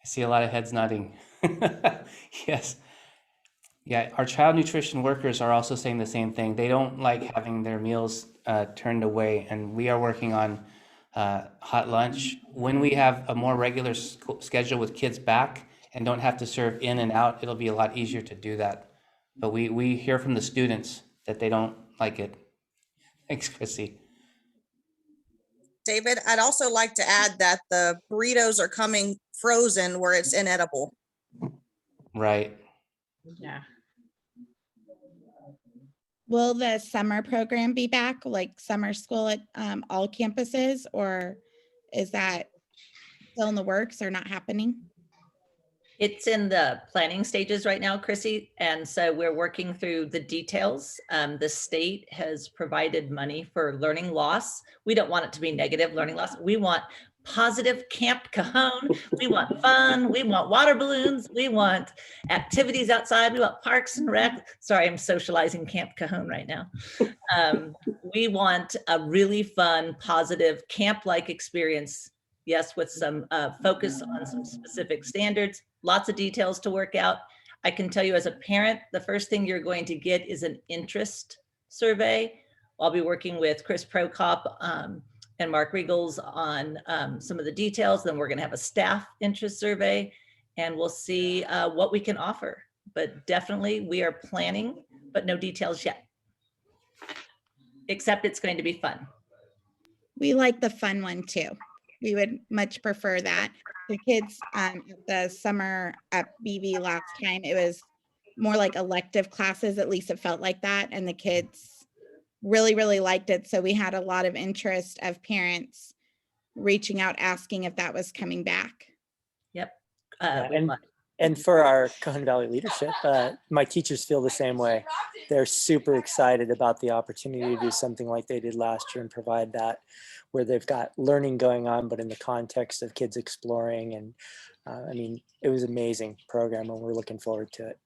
I see a lot of heads nodding. Yes. Yeah, our child nutrition workers are also saying the same thing. They don't like having their meals turned away, and we are working on hot lunch. When we have a more regular schedule with kids back and don't have to serve in and out, it'll be a lot easier to do that. But we hear from the students that they don't like it. Thanks, Chrissy. David, I'd also like to add that the burritos are coming frozen where it's inedible. Right. Yeah. Will the summer program be back, like summer school at all campuses, or is that still in the works or not happening? It's in the planning stages right now, Chrissy. And so we're working through the details. The state has provided money for learning loss. We don't want it to be negative learning loss. We want positive Camp Cajon. We want fun. We want water balloons. We want activities outside. We want parks and rec. Sorry, I'm socializing Camp Cajon right now. We want a really fun, positive camp-like experience. Yes, with some focus on some specific standards, lots of details to work out. I can tell you as a parent, the first thing you're going to get is an interest survey. I'll be working with Chris Prokop and Mark Riegels on some of the details. Then we're gonna have a staff interest survey and we'll see what we can offer. But definitely we are planning, but no details yet. Except it's going to be fun. We like the fun one too. We would much prefer that. The kids at the summer at BV last time, it was more like elective classes, at least it felt like that. And the kids really, really liked it. So we had a lot of interest of parents reaching out, asking if that was coming back. Yep. And for our Cajon Valley leadership, my teachers feel the same way. They're super excited about the opportunity to do something like they did last year and provide that, where they've got learning going on, but in the context of kids exploring. And I mean, it was an amazing program and we're looking forward to it.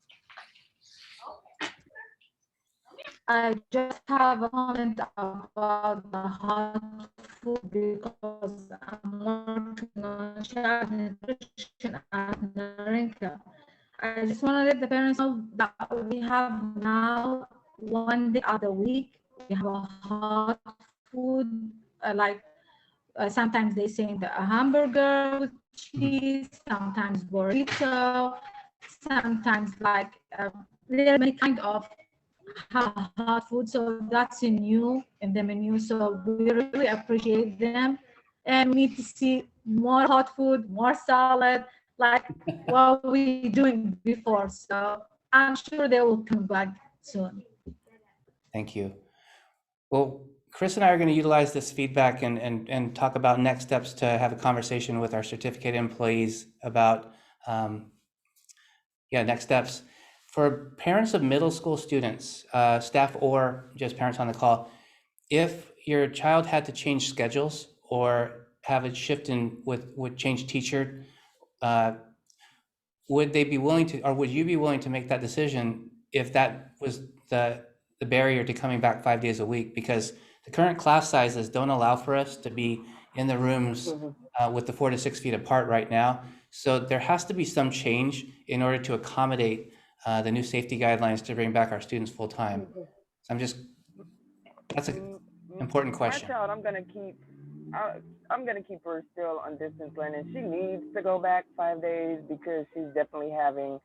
I just have a comment about the hot food because I'm working on child nutrition at Narinka. I just want to let the parents know that we have now 1 day of the week. We have a hot food, sometimes they send a hamburger with cheese, sometimes burrito, sometimes there are many kind of hot food. So that's new in the menu. So we really appreciate them. And we need to see more hot food, more salad, like what we doing before. So I'm sure they will come back soon. Thank you. Well, Chris and I are going to utilize this feedback and talk about next steps to have a conversation with our certificate employees about next steps. For parents of middle school students, staff or just parents on the call, if your child had to change schedules or have a shift in with change teacher, would they be willing to, or would you be willing to make that decision if that was the barrier to coming back 5 days a week? Because the current class sizes don't allow for us to be in the rooms with the 4 to 6 feet apart right now. So there has to be some change in order to accommodate the new safety guidelines to bring back our students full time. So that's an important question. My child, I'm gonna keep her still on distance learning. She needs to go back 5 days because she's definitely having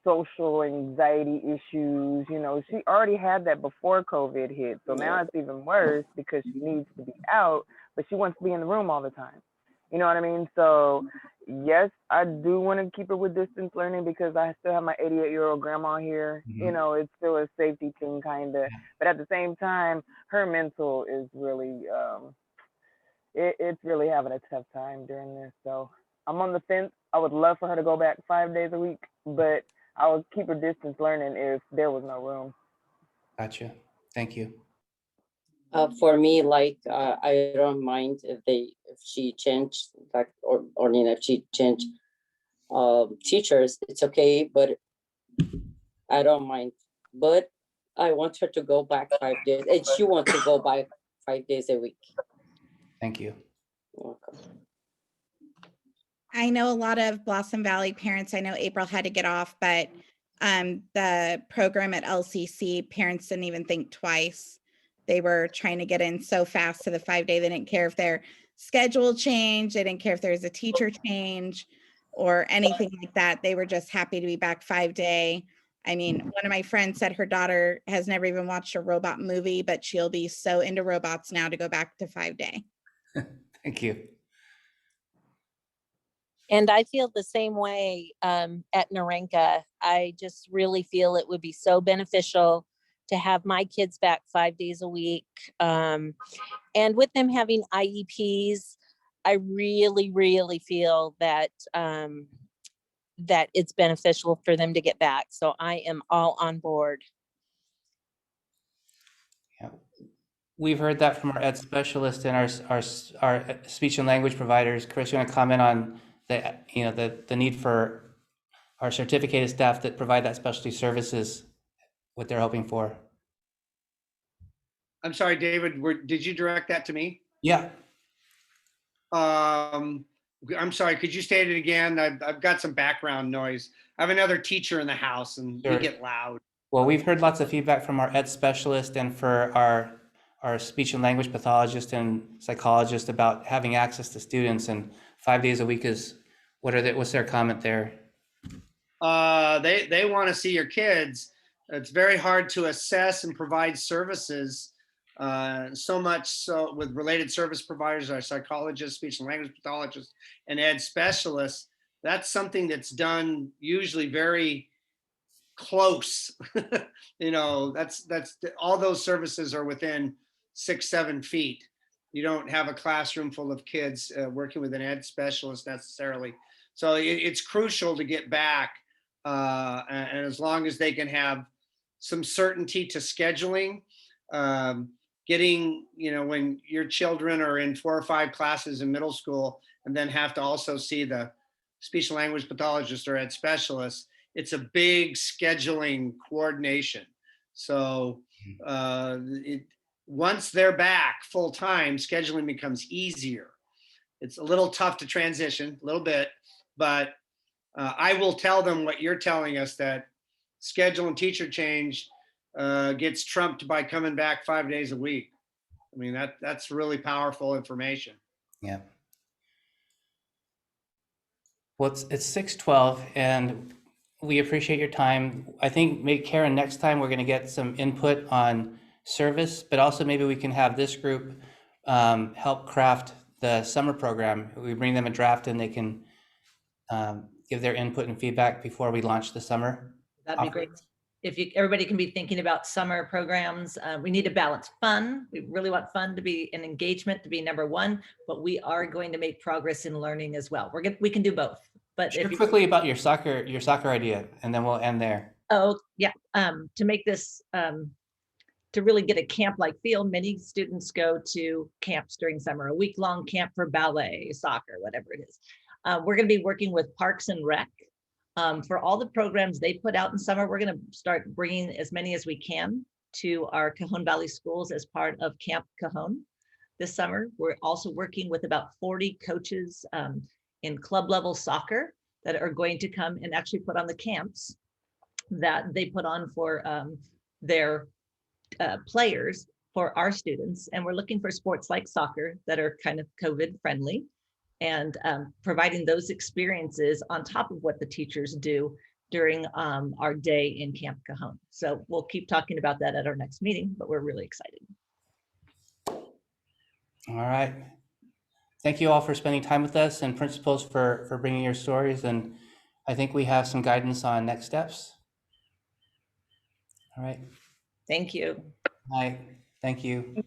social anxiety issues. You know, she already had that before COVID hit. So now it's even worse because she needs to be out, but she wants to be in the room all the time. You know what I mean? So yes, I do want to keep her with distance learning because I still have my 88-year-old grandma here. You know, it's still a safety thing kind of, but at the same time, her mental is really, it's really having a tough time during this. So I'm on the fence. I would love for her to go back 5 days a week, but I would keep her distance learning if there was no room. Gotcha. Thank you. For me, I don't mind if she changed, or if she changed teachers, it's okay, but I don't mind. But I want her to go back 5 days, and she wants to go back 5 days a week. Thank you. You're welcome. I know a lot of Blossom Valley parents, I know April had to get off, but the program at LCC, parents didn't even think twice. They were trying to get in so fast to the 5 day. They didn't care if their schedule changed. They didn't care if there was a teacher change or anything like that. They were just happy to be back 5 day. I mean, one of my friends said her daughter has never even watched a robot movie, but she'll be so into robots now to go back to 5 day. Thank you. And I feel the same way at Narenka. I just really feel it would be so beneficial to have my kids back 5 days a week. And with them having IEPs, I really, really feel that that it's beneficial for them to get back. So I am all on board. Yeah. We've heard that from our ed specialists and our speech and language providers. Chris, you want to comment on the need for our certificated staff that provide that specialty services, what they're hoping for? I'm sorry, David, did you direct that to me? Yeah. I'm sorry, could you state it again? I've got some background noise. I have another teacher in the house and Sure. we get loud. Well, we've heard lots of feedback from our ed specialist and for our speech and language pathologist and psychologist about having access to students, and 5 days a week is, what's their comment there? They want to see your kids. It's very hard to assess and provide services. So much so with related service providers, our psychologists, speech and language pathologists, and ed specialists. That's something that's done usually very close. You know, that's all those services are within 6-7 feet. You don't have a classroom full of kids working with an ed specialist necessarily. So it's crucial to get back, and as long as they can have some certainty to scheduling, getting, when your children are in 4 or 5 classes in middle school and then have to also see the speech and language pathologist or ed specialist, it's a big scheduling coordination. So once they're back full time, scheduling becomes easier. It's a little tough to transition, a little bit, but I will tell them what you're telling us, that schedule and teacher change gets trumped by coming back 5 days a week. I mean, that's really powerful information. Yeah. Well, it's 6:12 and we appreciate your time. I think maybe Karen, next time we're going to get some input on service, but also maybe we can have this group help craft the summer program. We bring them a draft and they can give their input and feedback before we launch the summer. That'd be great. If everybody can be thinking about summer programs, we need to balance fun. We really want fun to be an engagement to be number one, but we are going to make progress in learning as well. We can do both. But Share quickly about your soccer idea, and then we'll end there. Oh yeah, to make this to really get a camp-like feel, many students go to camps during summer, a week-long camp for ballet, soccer, whatever it is. We're going to be working with Parks and Rec. For all the programs they put out in summer, we're going to start bringing as many as we can to our Cajon Valley schools as part of Camp Cajon this summer. We're also working with about 40 coaches in club level soccer that are going to come and actually put on the camps that they put on for their players for our students. And we're looking for sports like soccer that are kind of COVID friendly, and providing those experiences on top of what the teachers do during our day in Camp Cajon. So we'll keep talking about that at our next meeting, but we're really excited. All right. Thank you all for spending time with us, and principals for bringing your stories. And I think we have some guidance on next steps. All right. Thank you. Bye. Thank you.